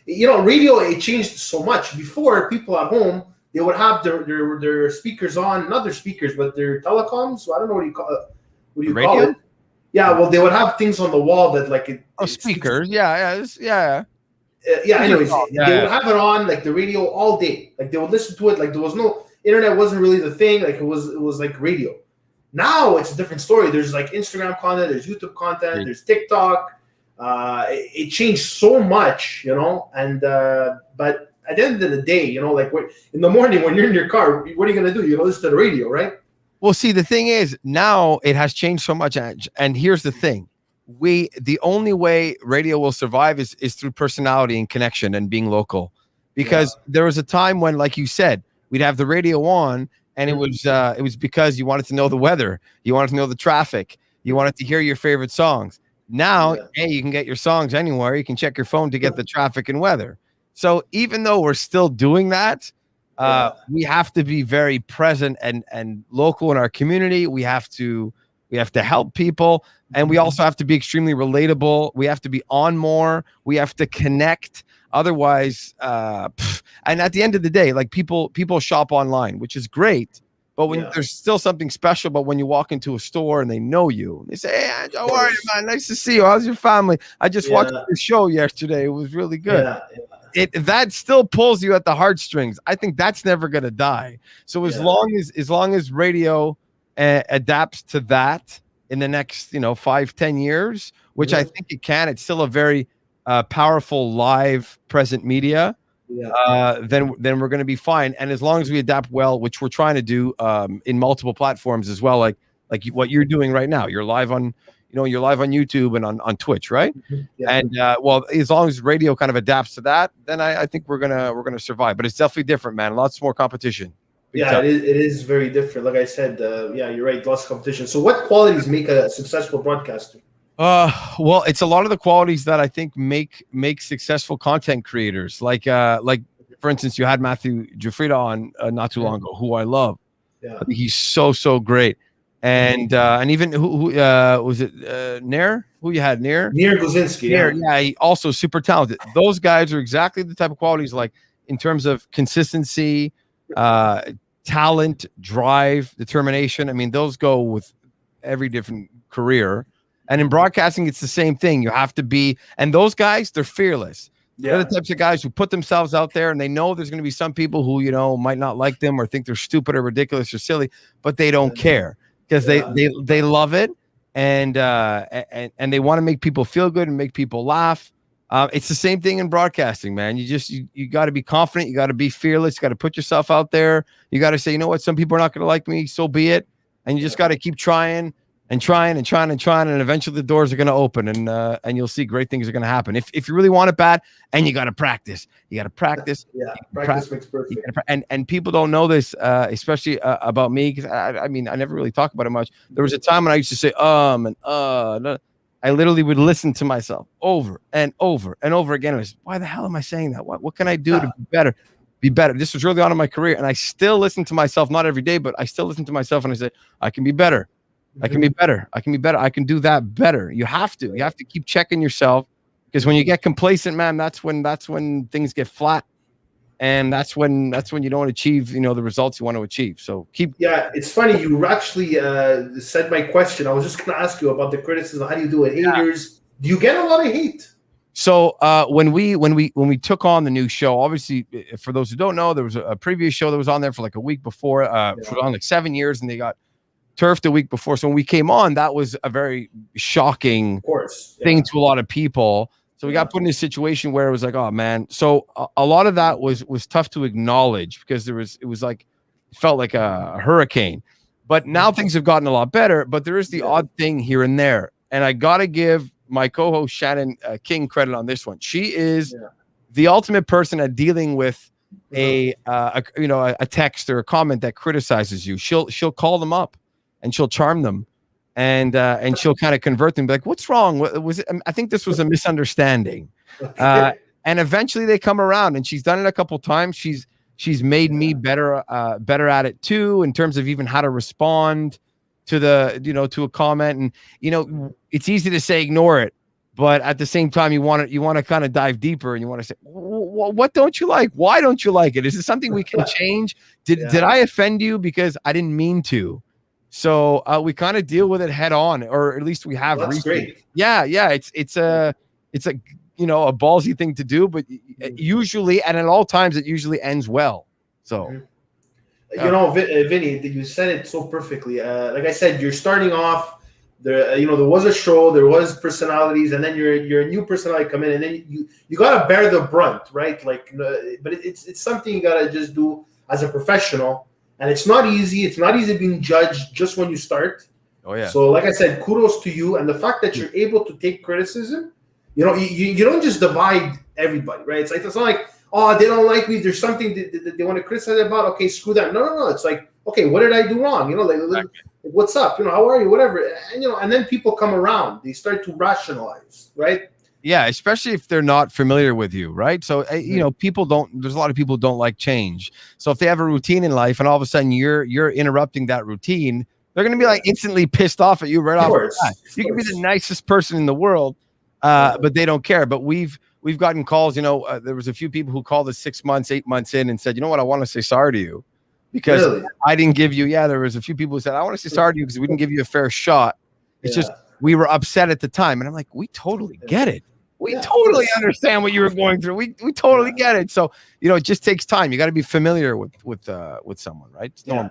radio, it changed so much. Before, people at home, they would have their speakers on, not their speakers, but their telecoms. So I don't know what you call it. What do you call it? Yeah, well, they would have things on the wall that like it. Oh, speakers. Yeah. Anyways, they would have it on like the radio all day. Like they would listen to it. Like there was no internet, wasn't really the thing. Like it was like radio. Now it's a different story. There's like Instagram content, there's YouTube content, there's TikTok. It changed so much, and but at the end of the day, like in the morning when you're in your car, what are you gonna do? You're gonna listen to the radio, right? Well, see, the thing is now it has changed so much, Ange. And here's the thing. The only way radio will survive is through personality and connection and being local, because there was a time when, like you said, we'd have the radio on and it was because you wanted to know the weather, you wanted to know the traffic, you wanted to hear your favorite songs. Now, hey, you can get your songs anywhere. You can check your phone to get the traffic and weather. So even though we're still doing that, we have to be very present and local in our community. We have to help people. And we also have to be extremely relatable. We have to be on more. We have to connect. Otherwise, and at the end of the day, like people shop online, which is great. But when there's still something special, but when you walk into a store and they know you, they say, "Hey, Ange, how are you, man? Nice to see you. How's your family? I just watched your show yesterday. It was really good." That still pulls you at the heartstrings. I think that's never gonna die. So as long as radio adapts to that in the next 5-10 years, which I think it can, it's still a very powerful live present media. Then we're going to be fine. And as long as we adapt well, which we're trying to do in multiple platforms as well, like what you're doing right now, you're live on YouTube and on Twitch, right? And as long as radio kind of adapts to that, then I think we're gonna survive. But it's definitely different, man. Lots more competition. It is very different. Like I said, you're right. Lots of competition. So what qualities make a successful broadcaster? Well, it's a lot of the qualities that I think make successful content creators. Like for instance, you had Matthew Giuffrida on not too long ago, who I love. I think he's so great. And even who was it? Nair? Who you had? Nair Gozinski. Yeah, he also super talented. Those guys are exactly the type of qualities, like in terms of consistency, talent, drive, determination. I mean, those go with every different career. And in broadcasting, it's the same thing. You have to be, and those guys, they're fearless. They're the types of guys who put themselves out there, and they know there's going to be some people who, might not like them or think they're stupid or ridiculous or silly, but they don't care because they love it. And they want to make people feel good and make people laugh. It's the same thing in broadcasting, man. You got to be confident. You got to be fearless. You got to put yourself out there. You got to say, you know what? Some people are not going to like me. So be it. And you just got to keep trying. And eventually the doors are going to open, and you'll see great things are going to happen. If you really want it bad, and you got to practice. Practice makes perfect. And people don't know this, especially about me, because I mean I never really talk about it much. There was a time when I used to say no. I literally would listen to myself over and over and over again. I was, why the hell am I saying that? What can I do to be better? This was early on in my career, and I still listen to myself, not every day, but I still listen to myself, and I say, I can be better. I can be better. I can do that better. You have to keep checking yourself, because when you get complacent, man, that's when things get flat, and that's when you don't achieve, the results you want to achieve. So keep. Yeah, it's funny. You actually said my question. I was just going to ask you about the criticism. How do you do it? Haters. Do you get a lot of hate? So when we took on the new show, obviously, for those who don't know, there was a previous show that was on there for like a week before, for on like 7 years, and they got turfed a week before. So when we came on, that was a very shocking thing to a lot of people. So we got put in a situation where it was like, oh man. So a lot of that was tough to acknowledge because it felt like a hurricane. But now things have gotten a lot better. But there is the odd thing here and there, and I gotta give my co-host Shannon King credit on this one. She is the ultimate person at dealing with a text or a comment that criticizes you. She'll call them up and she'll charm them, and she'll kind of convert them, be like, what's wrong? What was it? I think this was a misunderstanding. And eventually they come around, and she's done it a couple times. She's made me better at it too, in terms of even how to respond to to a comment. And it's easy to say ignore it, but at the same time you want to kind of dive deeper, and you want to say, what don't you like? Why don't you like it? Is it something we can change? Did I offend you? Because I didn't mean to. So we kind of deal with it head on, or at least we have. That's great. Yeah. It's a a ballsy thing to do, but usually, and at all times, it usually ends well. So, Vinny, you said it so perfectly. Like I said, you're starting off. There was a show, there was personalities, and then you're a new personality come in, and then you gotta bear the brunt, right? Like, but it's something you gotta just do as a professional. And it's not easy. It's not easy being judged just when you start. Oh yeah. So like I said, kudos to you, and the fact that you're able to take criticism. You don't just divide everybody, right? It's not like, oh, they don't like me. There's something that they want to criticize about. Okay, screw that. No. It's like, okay, what did I do wrong? Like, what's up? How are you? Whatever. And then people come around. They start to rationalize, right? Yeah, especially if they're not familiar with you, right? So, there's a lot of people who don't like change. So if they have a routine in life and all of a sudden you're interrupting that routine, they're going to be like instantly pissed off at you right off the bat. You can be the nicest person in the world, but they don't care. But we've gotten calls, there was a few people who called us 6 months, 8 months in and said, you know what, I want to say sorry to you because I didn't give you, there was a few people who said, I want to say sorry to you because we didn't give you a fair shot. It's just, we were upset at the time. And I'm like, we totally get it. We totally understand what you were going through. We totally get it. So, it just takes time. You got to be familiar with someone, right? It's normal.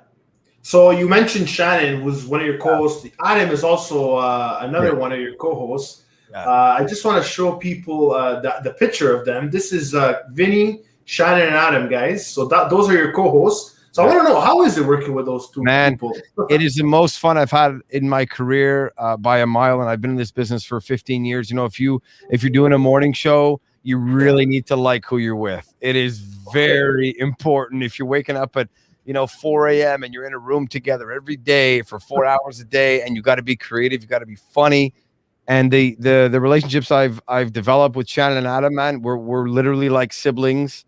So you mentioned Shannon, who's one of your co-hosts. Adam is also another one of your co-hosts. I just want to show people the picture of them. This is Vinny, Shannon, and Adam, guys. So those are your co-hosts. So I want to know, how is it working with those two people? It is the most fun I've had in my career by a mile, and I've been in this business for 15 years. If you're doing a morning show, you really need to like who you're with. It is very important. If you're waking up at 4 a.m. and you're in a room together every day for 4 hours a day, and you got to be creative, you got to be funny. And the relationships I've developed with Shannon and Adam, man, we're literally like siblings.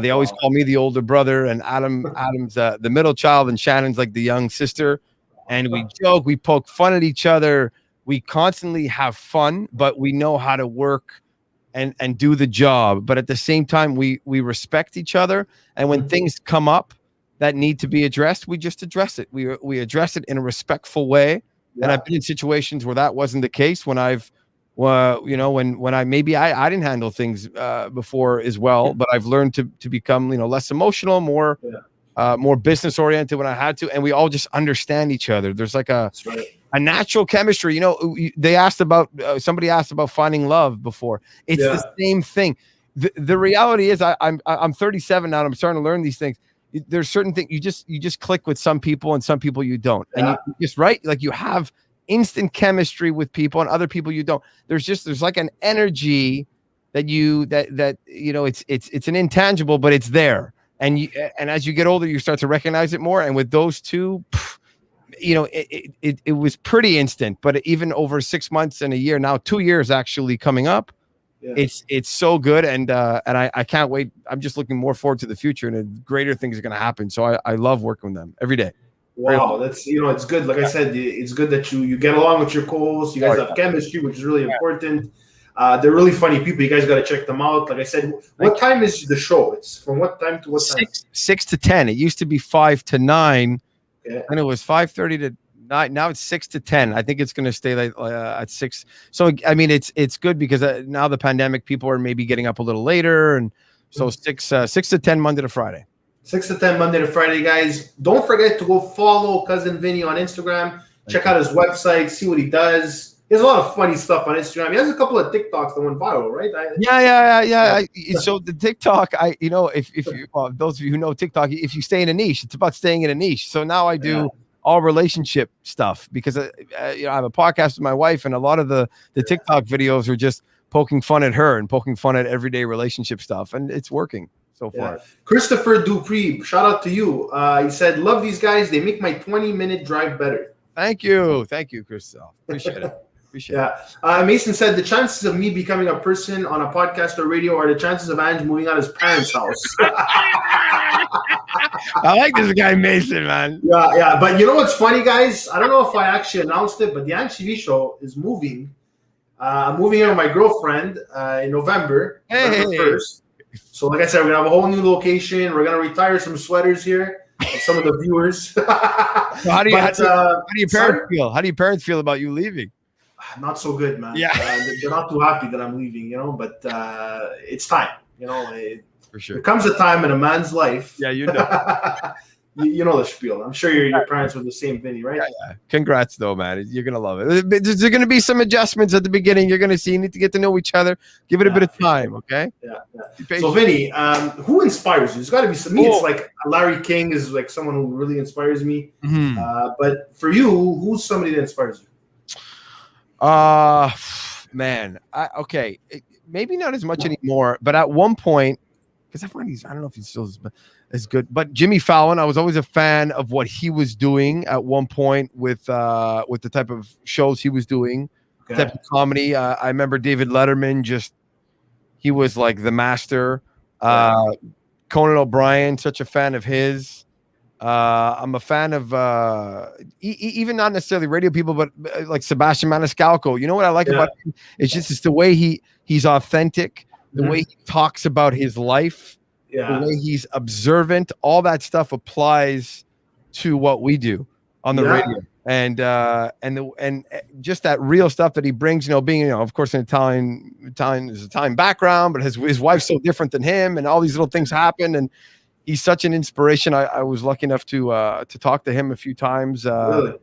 They always call me the older brother, and Adam's the middle child, and Shannon's like the young sister. And we joke, we poke fun at each other. We constantly have fun, but we know how to work and do the job. But at the same time, we respect each other. And when things come up that need to be addressed, we just address it. We address it in a respectful way. And I've been in situations where that wasn't the case, when I've when I didn't handle things before as well, but I've learned to become less emotional, more business oriented when I had to, and we all just understand each other. There's like a natural chemistry. They asked about somebody asked about finding love before. It's the same thing. The reality is I'm 37 now, and I'm starting to learn these things. There's certain things you just click with some people, and some people you don't, and you just like you have instant chemistry with people, and other people you don't. There's like an energy that it's an intangible, but it's there. And as you get older, you start to recognize it more. And with those two, it was pretty instant. But even over 6 months and a year, now 2 years actually coming up, it's so good. And I can't wait. I'm just looking more forward to the future, and greater things are going to happen. So I love working with them every day. Wow, that's it's good. Like I said, it's good that you get along with your co-hosts. You guys have chemistry, which is really important. They're really funny people. You guys got to check them out. Like I said, what time is the show? It's from what time to what time? 6 to 10. It used to be 5 to 9, and it was 5:30 to Now it's 6 to 10. I think it's going to stay like at 6. So I mean, it's good because now the pandemic, people are maybe getting up a little later, and so 6 to 10 Monday to Friday. 6 to 10 Monday to Friday, guys. Don't forget to go follow Cousin Vinny on Instagram. Check out his website, see what he does. He has a lot of funny stuff on Instagram. He has a couple of TikToks that went viral, right? Yeah. So the TikTok, if you those of you who know TikTok, if you stay in a niche, it's about staying in a niche. So now I do all relationship stuff because I have a podcast with my wife, and a lot of the TikTok videos are just poking fun at her and poking fun at everyday relationship stuff, and it's working so far. Christopher Dupree, shout out to you. He said, "Love these guys. They make my 20-minute drive better." Thank you, Christoph. Appreciate it. Mason said the chances of me becoming a person on a podcast or radio are the chances of Ange moving out of his parents' house. I like this guy Mason, man. Yeah. But you know what's funny, guys? I don't know if I actually announced it, but the Ange TV show is moving. I'm moving in with my girlfriend in November 1st. So like I said, we're gonna have a whole new location. We're gonna retire some sweaters here. Some of the viewers. So how do your parents feel? How do your parents feel about you leaving? Not so good, man. Yeah. They're not too happy that I'm leaving, but it's time. For sure. There comes a time in a man's life. Yeah, you know. You know the spiel. I'm sure your parents were the same, Vinny, right? Yeah. Congrats, though, man. You're going to love it. There's going to be some adjustments at the beginning. You're going to see. You need to get to know each other. Give it a bit of time, okay? Yeah. So, Vinny, who inspires you? There's got to be some. Me, it's like Larry King is like someone who really inspires me. Mm-hmm. But for you, who's somebody that inspires you? Man. Maybe not as much anymore, but at one point, because I don't know if he's still as good, but Jimmy Fallon, I was always a fan of what he was doing at one point with the type of shows he was doing, type of comedy. I remember David Letterman, he was like the master. Conan O'Brien, such a fan of his. I'm a fan of even not necessarily radio people, but like Sebastian Maniscalco. You know what I like about him? It's the way he's authentic, the way he talks about his life, the way he's observant. All that stuff applies to what we do on the radio, and just that real stuff that he brings. Being of course an Italian is Italian background, but his wife's so different than him, and all these little things happen, and he's such an inspiration. I was lucky enough to talk to him a few times. Really?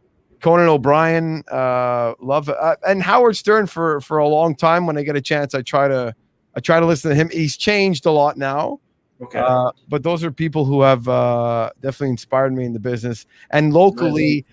Conan O'Brien, love, and Howard Stern for a long time. When I get a chance, I try to listen to him. He's changed a lot now. Okay. But those are people who have definitely inspired me in the business. And locally,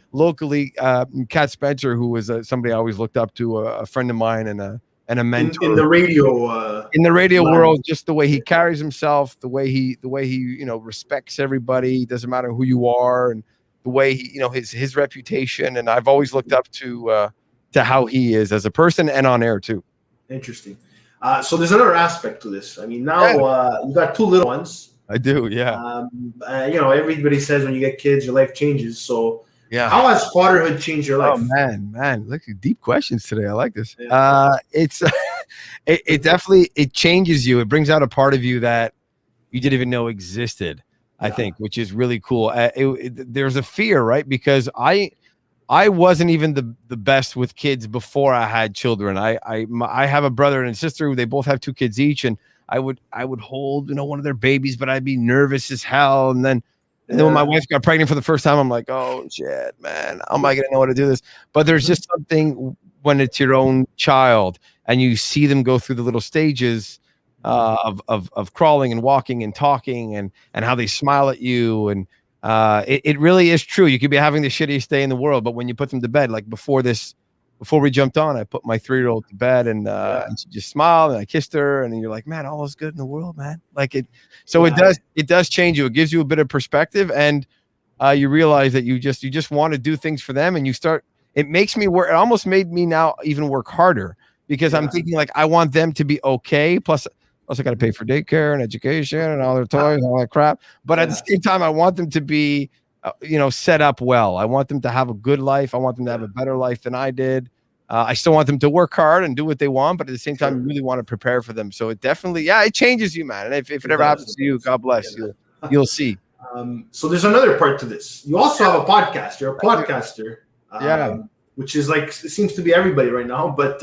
Cat Spencer, who was somebody I always looked up to, a friend of mine and a mentor in the radio world. Just the way he carries himself, the way he respects everybody. Doesn't matter who you are, and the way he, his reputation. And I've always looked up to how he is as a person and on air too. Interesting. So there's another aspect to this. I mean, now you got two little ones. I do, yeah. Everybody says when you get kids, your life changes. So how has fatherhood changed your life? Oh man, look at deep questions today. I like this. It's it definitely changes you. It brings out a part of you that you didn't even know existed. I think, which is really cool. There's a fear, right? Because I wasn't even the best with kids before I had children. I have a brother and a sister. They both have 2 kids each, and I would hold one of their babies, but I'd be nervous as hell. And then when my wife got pregnant for the first time, I'm like, oh shit, man, how am I gonna know how to do this? But there's just something when it's your own child and you see them go through the little stages of crawling and walking and talking and how they smile at you, and it really is true. You could be having the shittiest day in the world, but when you put them to bed, like before we jumped on, I put my 3-year-old to bed, and she just smiled, and I kissed her, and then you're like, man, all is good in the world, man. Like it. So it does change you. It gives you a bit of perspective, and you realize that you just want to do things for them, and you start. It makes me work. It almost made me now even work harder because I'm thinking like I want them to be okay. Plus, also got to pay for daycare and education and all their toys and all that crap. But at the same time, I want them to be, set up well. I want them to have a good life. I want them to have a better life than I did. I still want them to work hard and do what they want, but at the same time, you really want to prepare for them. So it definitely, it changes you, man. And if it ever happens to you, God bless you. You'll see. So there's another part to this. You also have a podcast. You're a podcaster. Yeah. Which is like, it seems to be everybody right now. But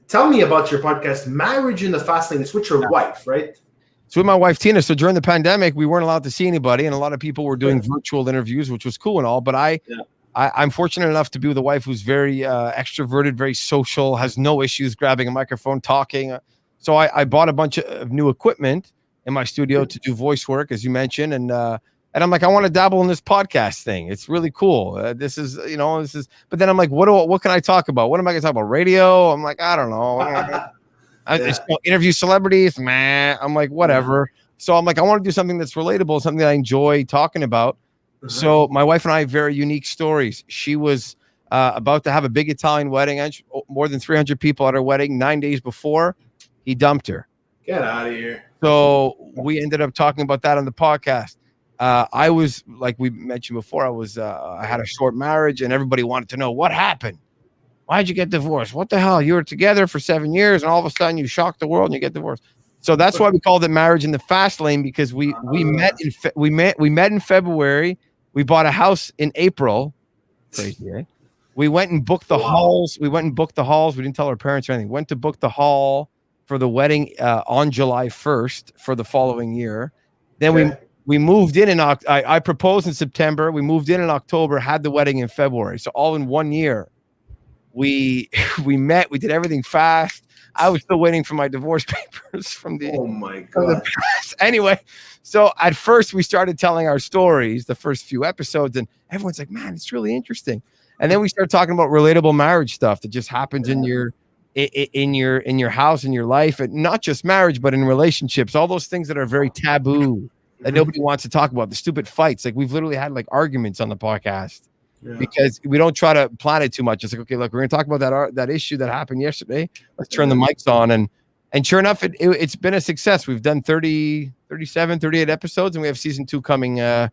tell me about your podcast, Marriage in the Fast Lane. It's with your wife, right? It's with my wife, Tina. So during the pandemic, we weren't allowed to see anybody, and a lot of people were doing virtual interviews, which was cool and all. But I'm fortunate enough to be with a wife who's very extroverted, very social, has no issues grabbing a microphone, talking. So I bought a bunch of new equipment in my studio to do voice work, as you mentioned, and I'm like, I want to dabble in this podcast thing. It's really cool. This is. But then I'm like, what can I talk about? What am I going to talk about? Radio? I'm like, I don't know. Interview celebrities, man. I'm like, whatever. So I'm like, I want to do something that's relatable, something that I enjoy talking about. So my wife and I have very unique stories. She was about to have a big Italian wedding, and more than 300 people at her wedding. 9 days before, he dumped her. Get out of here. So we ended up talking about that on the podcast. I was, like we mentioned before, I had a short marriage, and everybody wanted to know what happened. Why'd you get divorced? What the hell? You were together for 7 years, and all of a sudden you shocked the world and you get divorced. So that's why we called it Marriage in the Fast Lane, because we met in February. We bought a house in April. Crazy, eh? We went and booked the halls. We didn't tell our parents or anything. Went to book the hall for the wedding on July 1st for the following year. Then we moved in I proposed in September. We moved in October, had the wedding in February. So all in 1 year. We met. We did everything fast. I was still waiting for my divorce papers from the. Oh my God. Anyway, so at first we started telling our stories, the first few episodes, and everyone's like, "Man, it's really interesting." And then we started talking about relatable marriage stuff that just happens in your house, in your life, and not just marriage, but in relationships. All those things that are very taboo that nobody wants to talk about. The stupid fights. Like we've literally had like arguments on the podcast. Because we don't try to plan it too much. It's like, okay, look, we're going to talk about that issue that happened yesterday. Let's turn the mics on. And sure enough, it's been a success. We've done 38 episodes, and we have season 2 coming at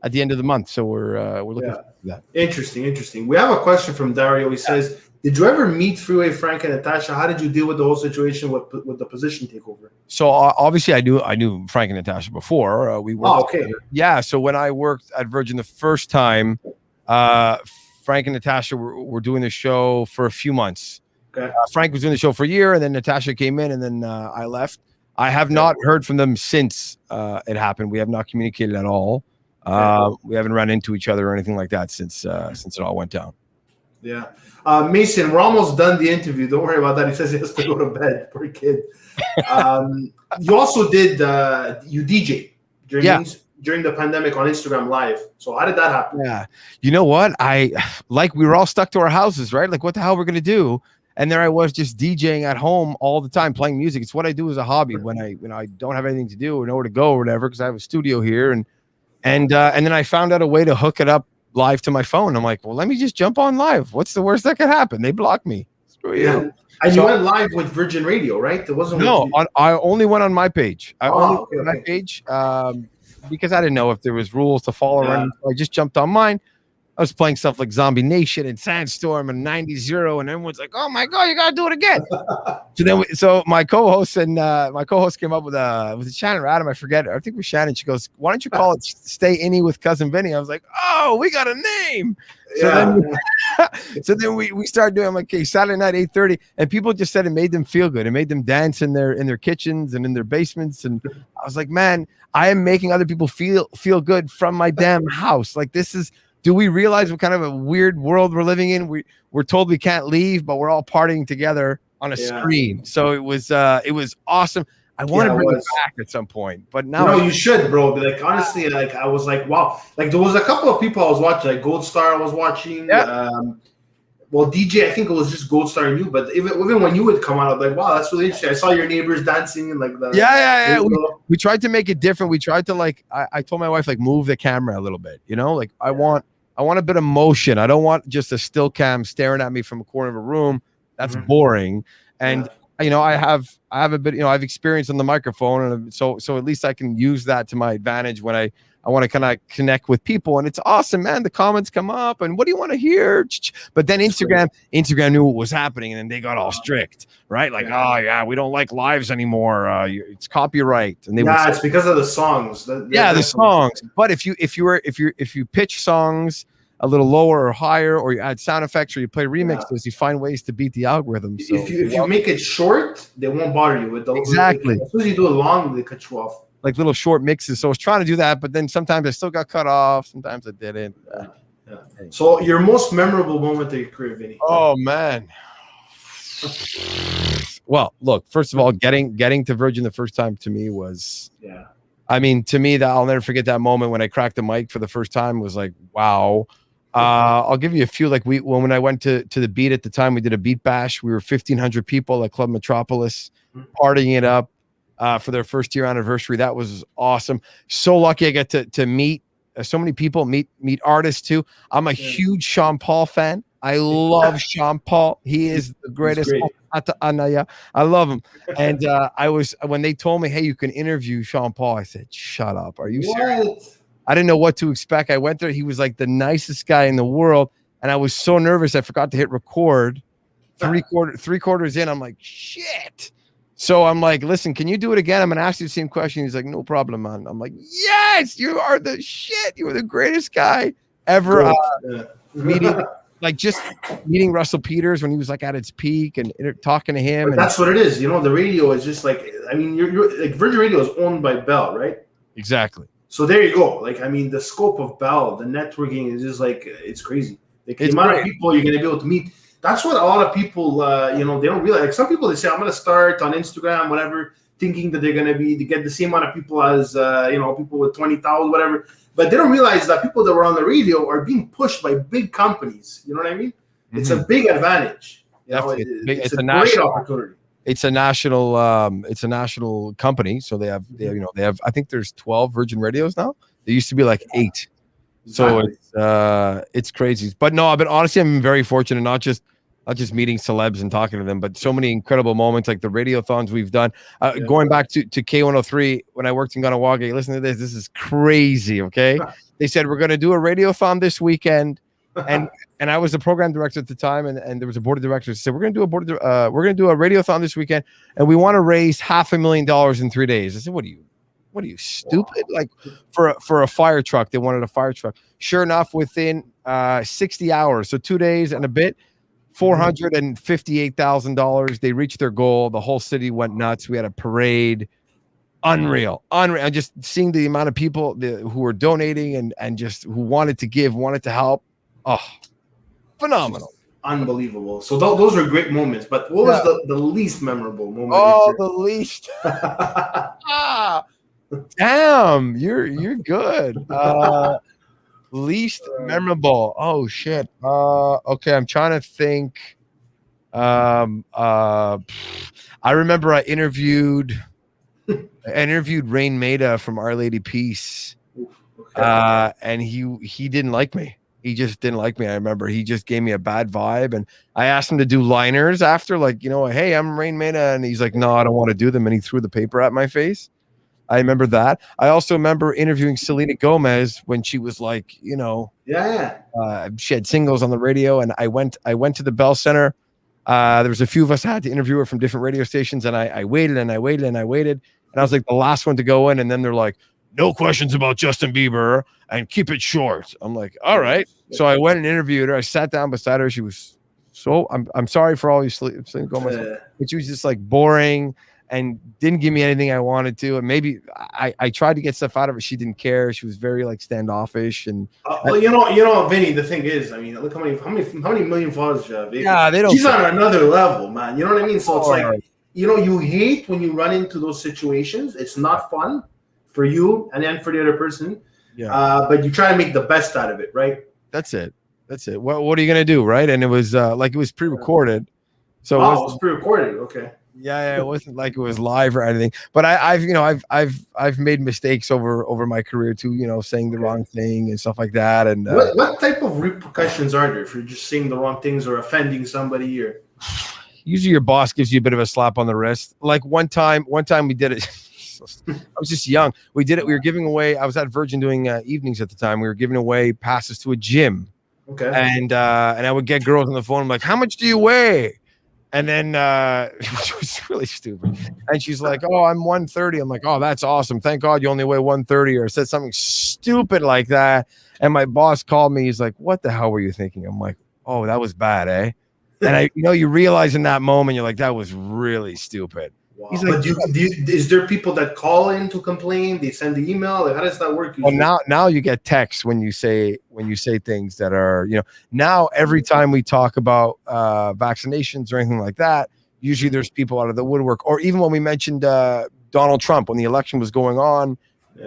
the end of the month. So we're looking for that. Interesting. We have a question from Dario. He says, did you ever meet Freeway Frank and Natasha? How did you deal with the whole situation with the position takeover? So obviously I knew Frank and Natasha before. We worked together. Yeah. So when I worked at Virgin the first time, Frank and Natasha were doing the show for a few months. Okay. Frank was doing the show for a year, and then Natasha came in, and then I left. I have not heard from them since it happened. We have not communicated at all. We haven't run into each other or anything like that since it all went down. Yeah. Mason, we're almost done the interview. Don't worry about that. He says he has to go to bed. Poor kid. You also did you DJ during the pandemic on Instagram Live. So how did that happen? Yeah. You know what? We were all stuck to our houses, right? Like, what the hell we're going to do? And there I was just DJing at home all the time, playing music. It's what I do as a hobby when I don't have anything to do or nowhere to go or whatever, because I have a studio here. And then I found out a way to hook it up live to my phone. I'm like, well, let me just jump on live. What's the worst that could happen? They blocked me. Screw you. And you went live with Virgin Radio, right? It wasn't. No, I only went on my page. On my page. Because I didn't know if there was rules to follow around. I just jumped on mine. I was playing stuff like Zombie Nation and Sandstorm and 90-0, and everyone's like, "Oh my God, you gotta do it again!" So my co-host came up with a Shannon or Adam, I forget. I think it was Shannon. She goes, "Why don't you call it Stay Any with Cousin Vinny?" I was like, "Oh, we got a name." So then we started doing, I'm like, okay, Saturday night 8:30, and people just said it made them feel good. It made them dance in their kitchens and in their basements, and I was like, man, I am making other people feel good from my damn house. Like, this is. Do we realize what kind of a weird world we're living in? We're told we can't leave, but we're all partying together on a screen. So it was awesome. I want to bring it back at some point, but now you should, bro. Like, honestly, like I was like, wow. Like, there was a couple of people I was watching, like Gold Star I was watching. Yeah. Well, DJ, I think it was just Gold Star and you, but even when you would come out, I was like, wow, that's really interesting. I saw your neighbors dancing and like that. Yeah. We tried to make it different. We tried to I told my wife, like, move the camera a little bit, like I want a bit of motion. I don't want just a still cam staring at me from a corner of a room. That's boring. And I have a bit, I've experience on the microphone, and so at least I can use that to my advantage when I want to kind of connect with people. And it's awesome, man. The comments come up, and what do you want to hear? But then Instagram knew what was happening, and then they got all strict, right? Like, oh yeah, we don't like lives anymore. It's copyright, and it's because of the songs. The songs. But if you pitch songs a little lower or higher, or you add sound effects, or you play remixes. You find ways to beat the algorithm. So if you make it short, they won't bother you. With exactly. As soon as you do it long, they cut you off. Like little short mixes. So I was trying to do that, but then sometimes I still got cut off. Sometimes I didn't. Yeah. So your most memorable moment of your career, Vinny? Oh man. Well, look, first of all, getting to Virgin the first time to me was, I mean, to me, that I'll never forget that moment when I cracked the mic for the first time. Was like, wow. I'll give you a few. Like when I went to the beat at the time, we did a beat bash. We were 1,500 people at Club Metropolis, partying it up for their first year anniversary. That was awesome. So lucky I get to meet so many people, meet artists too. I'm a huge Sean Paul fan. I love Sean Paul. He is the greatest. I love him. And when they told me, hey, you can interview Sean Paul, I said, shut up. Are you serious? I didn't know what to expect. I went there. He was like the nicest guy in the world. And I was so nervous. I forgot to hit record. Three quarters in, I'm like, shit. So I'm like, listen, can you do it again? I'm going to ask you the same question. He's like, no problem, man. I'm like, yes, you are the shit. You were the greatest guy ever. Meeting Russell Peters when he was like at its peak and talking to him. But that's what it is. You know, the radio is just like, I mean, you're like Virgin Radio is owned by Bell, right? Exactly. So there you go. Like, I mean, the scope of Bell, the networking is just like, it's crazy. Like, the amount of people you're going to be able to meet. That's what a lot of people, they don't realize. Like, some people, they say, I'm going to start on Instagram, whatever, thinking that they're going to get the same amount of people as, people with 20,000, whatever. But they don't realize that people that were on the radio are being pushed by big companies. You know what I mean? Mm-hmm. It's a big advantage. It's a great opportunity. It's a national company. So they have, I think there's 12 Virgin Radios now. There used to be like 8. Exactly. So it's crazy. But no, but honestly, I'm very fortunate, not just meeting celebs and talking to them, but so many incredible moments like the radiothons we've done. Going back to K103, when I worked in Kahnawake, listen to this. This is crazy, okay? They said, we're going to do a radiothon this weekend. And I was the program director at the time, and there was a board of directors. Said, we're going to do a radiothon this weekend, and we want to raise $500,000 in 3 days. I said, what are you stupid? Like for a fire truck, they wanted a fire truck. Sure enough, within 60 hours, so 2 days and a bit, $458,000. They reached their goal. The whole city went nuts. We had a parade. Unreal. And just seeing the amount of people who were donating and just who wanted to give, wanted to help. Oh, phenomenal. Unbelievable. So those were great moments. But what was the least memorable moment? Oh, the least. Damn, you're good. Least memorable. Oh shit. Okay, I'm trying to think. I remember I interviewed Rain Maida from Our Lady Peace. Okay. And he didn't like me. He just didn't like me. I remember he just gave me a bad vibe, and I asked him to do liners after, like, hey, I'm Rain Maida, and he's like, no, I don't want to do them, and he threw the paper at my face. I remember that. I also remember interviewing Selena Gomez when she was like, she had singles on the radio, and I went to the Bell Center. There was a few of us had to interview her from different radio stations, and I waited and I waited and I waited, and I was like the last one to go in, and then they're like, no questions about Justin Bieber and keep it short. I'm like, all right. So I went and interviewed her. I sat down beside her. She was I'm sorry for all you Selena Gomez, but she was just like boring and didn't give me anything I wanted to. And maybe I tried to get stuff out of her. She didn't care. She was very like standoffish. And Vinny, the thing is, I mean, look how many million followers you have. Yeah, they don't. She's on another level, man. You know what I mean? So it's like, you hate when you run into those situations. It's not fun for you and then for the other person. Yeah. But you try to make the best out of it, right? That's it. What are you gonna do, right? And it was it was pre-recorded. So it was pre-recorded. Okay. Yeah, it wasn't like it was live or anything. But I've made mistakes over my career too. Saying the wrong thing and stuff like that. And what type of repercussions are there if you're just saying the wrong things or offending somebody? Or usually your boss gives you a bit of a slap on the wrist. Like one time we did it. I was just young. We did it. We were giving away. I was at Virgin doing evenings at the time. We were giving away passes to a gym. Okay. And I would get girls on the phone. I'm like, how much do you weigh? And then which was really stupid. And she's like, oh, I'm 130. I'm like, oh, that's awesome. Thank God you only weigh 130, or said something stupid like that. And my boss called me. He's like, "What the hell were you thinking?" I'm like, "Oh, that was bad, eh?" And you realize in that moment, you're like, "That was really stupid." Wow. He's like, but is there people that call in to complain? They send the email. Like, how does that work? Well, now you get texts when you say things that are, now every time we talk about vaccinations or anything like that, usually there's people out of the woodwork, or even when we mentioned Donald Trump when the election was going on,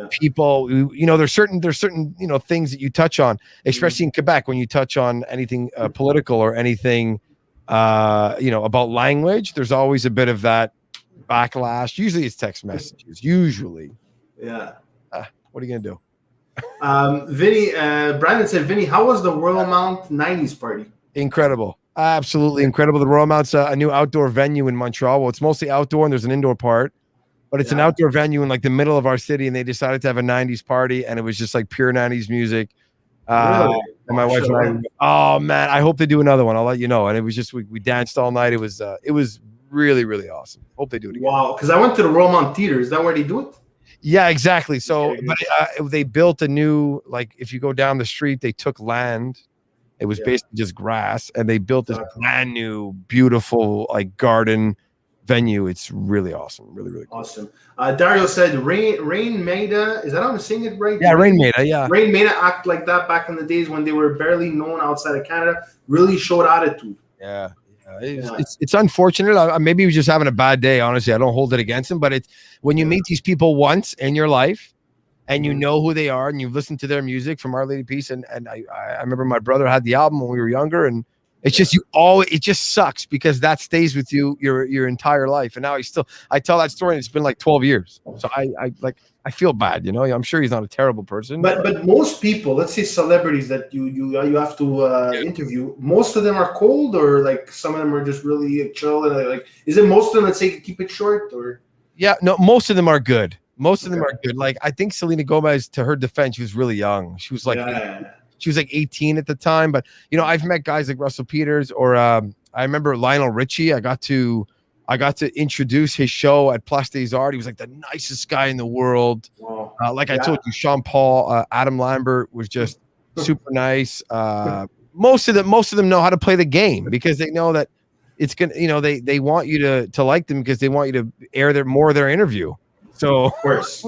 people, there's certain things that you touch on, especially in Quebec when you touch on anything political or anything, about language. There's always a bit of that backlash. Usually it's text messages. Usually. Yeah. What are you gonna do? Vinny, Brandon said, Vinny, how was the Royal Mount 90s party? Incredible. Absolutely incredible. The Royal Mount's a new outdoor venue in Montreal. Well, it's mostly outdoor and there's an indoor part, but it's an outdoor venue in like the middle of our city, and they decided to have a 90s party, and it was just like pure 90s music. Really? And my wife and I, oh man, I hope they do another one. I'll let you know. And it was just, we danced all night. It was really, really awesome. Hope they do it again. Wow. Because I went to the Royal Mount Theater. Is that where they do it? Yeah, exactly. So, but they built a new, like, if you go down the street, they took land. It was basically just grass, and they built this brand new, beautiful, like, garden venue. It's really awesome. Really, really cool. Awesome. Dario said, Rain Maida, is that how I'm saying it right? Yeah, Rain Maida, yeah. Rain Maida act like that back in the days when they were barely known outside of Canada. Really showed attitude. Yeah. It's unfortunate. Maybe he was just having a bad day. Honestly, I don't hold it against him. But it's when you meet these people once in your life, and you know who they are, and you've listened to their music from Our Lady Peace. And I remember my brother had the album when we were younger, and it's just it just sucks because that stays with you your entire life. And now I tell that story, and it's been like 12 years. So I feel bad, I'm sure he's not a terrible person. But most people, let's say celebrities that you have to interview, most of them are cold, or like some of them are just really chill, and like, is it most of them, let's say, keep it short, or? Yeah, no, most of them are good. Most of them are good. Like, I think Selena Gomez, to her defense, she was really young. She was like, she was like 18 at the time. But I've met guys like Russell Peters, or I remember Lionel Richie. I got to introduce his show at Place des Arts. He was like the nicest guy in the world. Wow. I told you, Sean Paul, Adam Lambert was just super nice. Most of them know how to play the game because they know that it's gonna. They want you to like them because they want you to air more of their interview. So of course,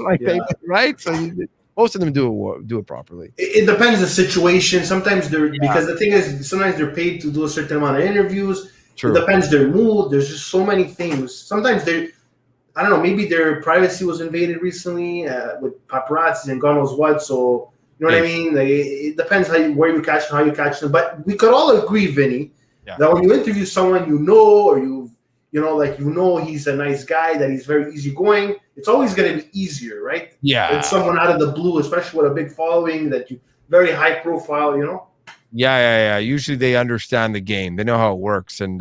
right? So most of them do it properly. It depends on the situation. Sometimes because the thing is, sometimes they're paid to do a certain amount of interviews. True. It depends their mood. There's just so many things. Sometimes I don't know, maybe their privacy was invaded recently with paparazzi and God knows what. So what I mean? It depends where you catch them, how you catch them. But we could all agree, Vinny, that when you interview someone or he's a nice guy, that he's very easygoing, it's always going to be easier, right? Yeah. Than someone out of the blue, especially with a big following, very high profile, Yeah. Usually they understand the game. They know how it works, and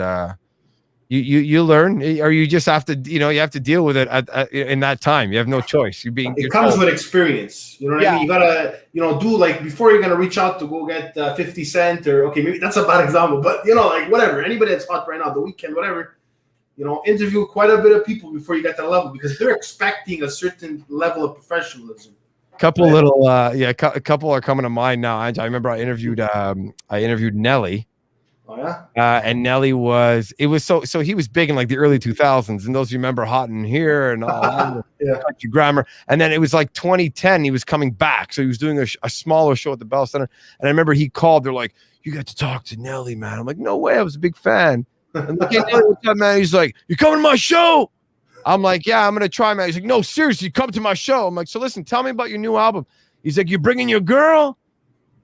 you learn, or you just have to, you have to deal with it in that time. You have no choice. It comes with experience. You know what I mean? You gotta, do, like, before you're gonna reach out to go get 50 Cent, or okay, maybe that's a bad example, but like whatever. Anybody that's hot right now, The Weeknd, whatever. Interview quite a bit of people before you get to that level because they're expecting a certain level of professionalism. A couple are coming to mind now. I remember I interviewed Nelly. Oh yeah. And Nelly was he was big in like the early 2000s, and those remember Hot in Here and all that, Grammar. And then it was like 2010, he was coming back, so he was doing a smaller show at the Bell Center. And I remember he called. They're like, "You got to talk to Nelly, man." I'm like, "No way, I was a big fan." And like, "Hey, Nelly, what's up, man?" He's like, "You coming to my show?" I'm like, "Yeah, I'm gonna try, man." He's like, "No, seriously, come to my show." I'm like, "So listen, tell me about your new album." He's like, "You bringing your girl?"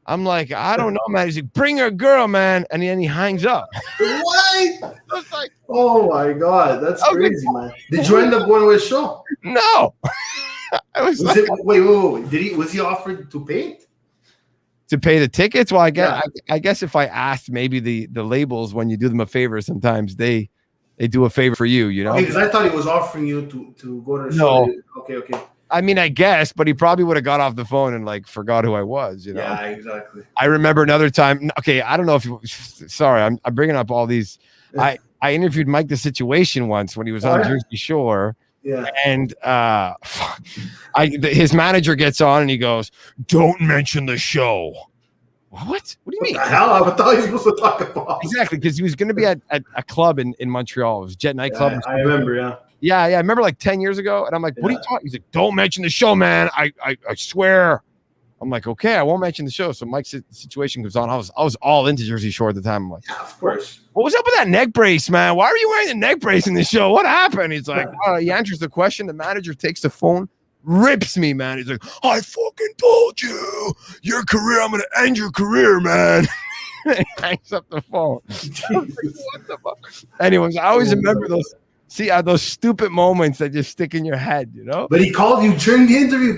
I'm like, "I don't know, man." He's like, "Bring your girl, man." And then he hangs up. What? I was like, oh my God, that's crazy, man. Did you end up going to his show? No. Wait. Was he offered to pay it? To pay the tickets? Well, I guess if I asked, maybe the labels, when you do them a favor, sometimes they do a favor for you, Because I thought he was offering you to go to the show. Okay. I mean, I guess, but he probably would have got off the phone and like forgot who I was, Yeah, exactly. I remember another time. Okay, I don't know if sorry, I'm bringing up all these. I interviewed Mike the Situation once when he was on Jersey Shore. Yeah. And his manager gets on and he goes, "Don't mention the show." What do you mean? What the hell? I thought he was supposed to talk about. Exactly, because he was going to be at a club in Montreal. It was Jet Nightclub. Yeah, I remember, yeah. Yeah. I remember like 10 years ago. And I'm like, what are you talking? He's like, don't mention the show, man. I swear. I'm like, okay, I won't mention the show. So Mike's situation goes on. I was all into Jersey Shore at the time. I'm like, yeah, of course. What was up with that neck brace, man? Why are you wearing the neck brace in the show? What happened? He's like, he answers the question. The manager takes the phone, rips me, man. He's like, I fucking told you your career. I'm going to end your career, man. He hangs up the phone. Like, what the fuck? Anyways, I always remember those stupid moments that just stick in your head, you know? But he called you during the interview.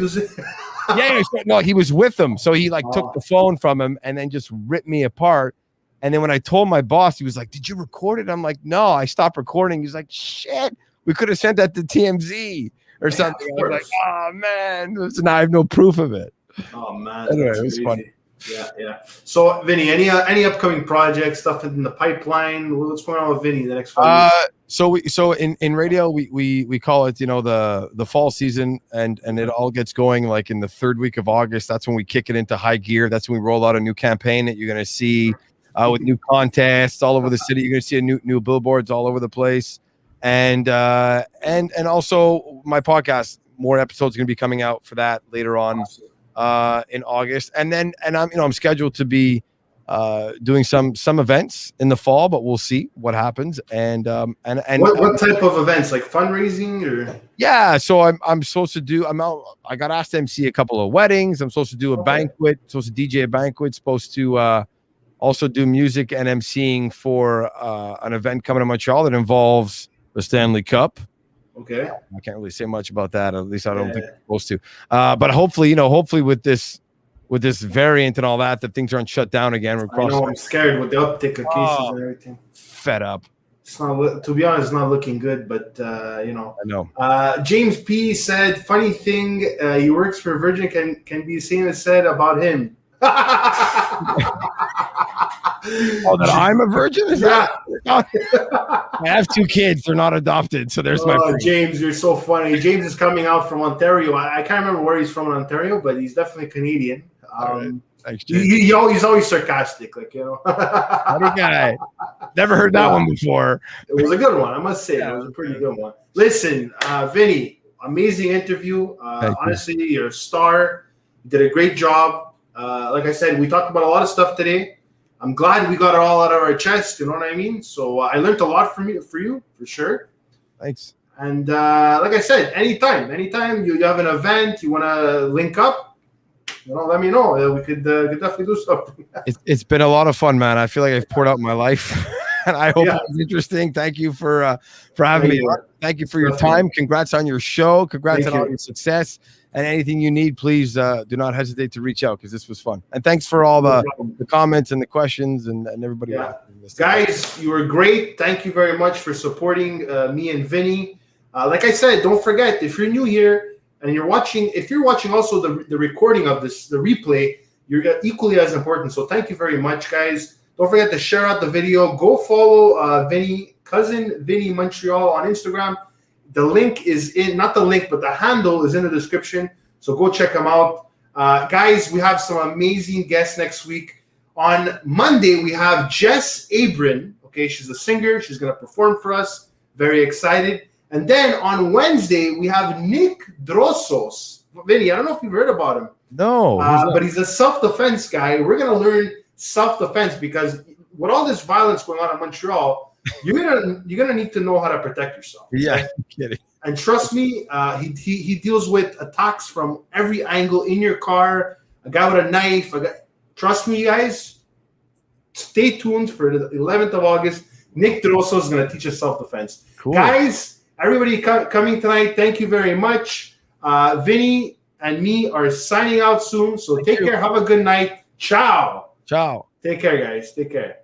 Yeah, no, he was with them. So he took the phone from him and then just ripped me apart. And then when I told my boss, he was like, did you record it? I'm like, no, I stopped recording. He's like, shit, we could have sent that to TMZ or something. I was like, oh, man. So now I have no proof of it. Oh, man. Anyway, it was funny. Yeah. So, Vinny, any upcoming projects, stuff in the pipeline? What's going on with Vinny the next 5 years? So in radio we call it, you know, the fall season, and it all gets going like in the third week of August. That's when we kick it into high gear. That's when we roll out a new campaign that you're going to see with new contests all over the city. You're going to see new billboards all over the place, and also my podcast. More episodes are going to be coming out for that later on in August, and I'm scheduled to be doing some events in the fall, but we'll see what happens. And what type of events, like fundraising or? Yeah, so I'm supposed to do. I got asked to MC a couple of weddings. I'm supposed to do a banquet. Supposed to DJ a banquet. Supposed to also do music and MCing for an event coming to Montreal that involves the Stanley Cup. Okay. I can't really say much about that. At least I don't think I'm supposed to. But hopefully with this variant and all that things aren't shut down again. I'm scared with the uptick of cases and everything. Fed up. It's not, to be honest, it's not looking good, but I know. James P said, funny thing, he works for Virgin can be seen as said about him. That I'm a virgin? Is that? I have 2 kids. They're not adopted. So there's my friend. James, you're so funny. James is coming out from Ontario. I can't remember where he's from in Ontario, but he's definitely Canadian. Right. Thanks, James. He's always sarcastic, Funny guy. Never heard that one before. It was a good one, I must say. It was a pretty good one. Listen, Vinny, amazing interview. Honestly, you're a star. You did a great job. Like I said, we talked about a lot of stuff today. I'm glad we got it all out of our chest. You know what I mean? So I learned a lot for you, for sure. Thanks. And like I said, anytime you have an event, you want to link up, let me know. We could definitely do something. It's been a lot of fun, man. I feel like I've poured out my life, and I hope it was interesting. Thank you for having me. Thank you for your time. Congrats on your show. Congrats on all your success. And anything you need, please do not hesitate to reach out, because this was fun. And thanks for all the comments and the questions and everybody. Yeah. Guys, you were great. Thank you very much for supporting me and Vinny. Like I said, don't forget, if you're new here and if you're watching also the recording of this, the replay, you're equally as important. So thank you very much, guys. Don't forget to share out the video. Go follow Vinny, cousin Vinny Montreal on Instagram. The link is not the link, but the handle is in the description. So go check them out. Guys, we have some amazing guests next week. On Monday, we have Jess Abrin. Okay, she's a singer. She's going to perform for us. Very excited. And then on Wednesday, we have Nick Drossos. Vinny, I don't know if you've heard about him. No. But he's a self-defense guy. We're going to learn self-defense, because with all this violence going on in Montreal, you're gonna need to know how to protect yourself. Yeah, I'm kidding. And trust me, he deals with attacks from every angle in your car. A guy with a knife. Trust me, guys. Stay tuned for the 11th of August. Nick Drosso is gonna teach us self-defense. Cool. Guys, everybody coming tonight. Thank you very much. Vinny and me are signing out soon. So take care. Have a good night. Ciao. Ciao. Take care, guys. Take care.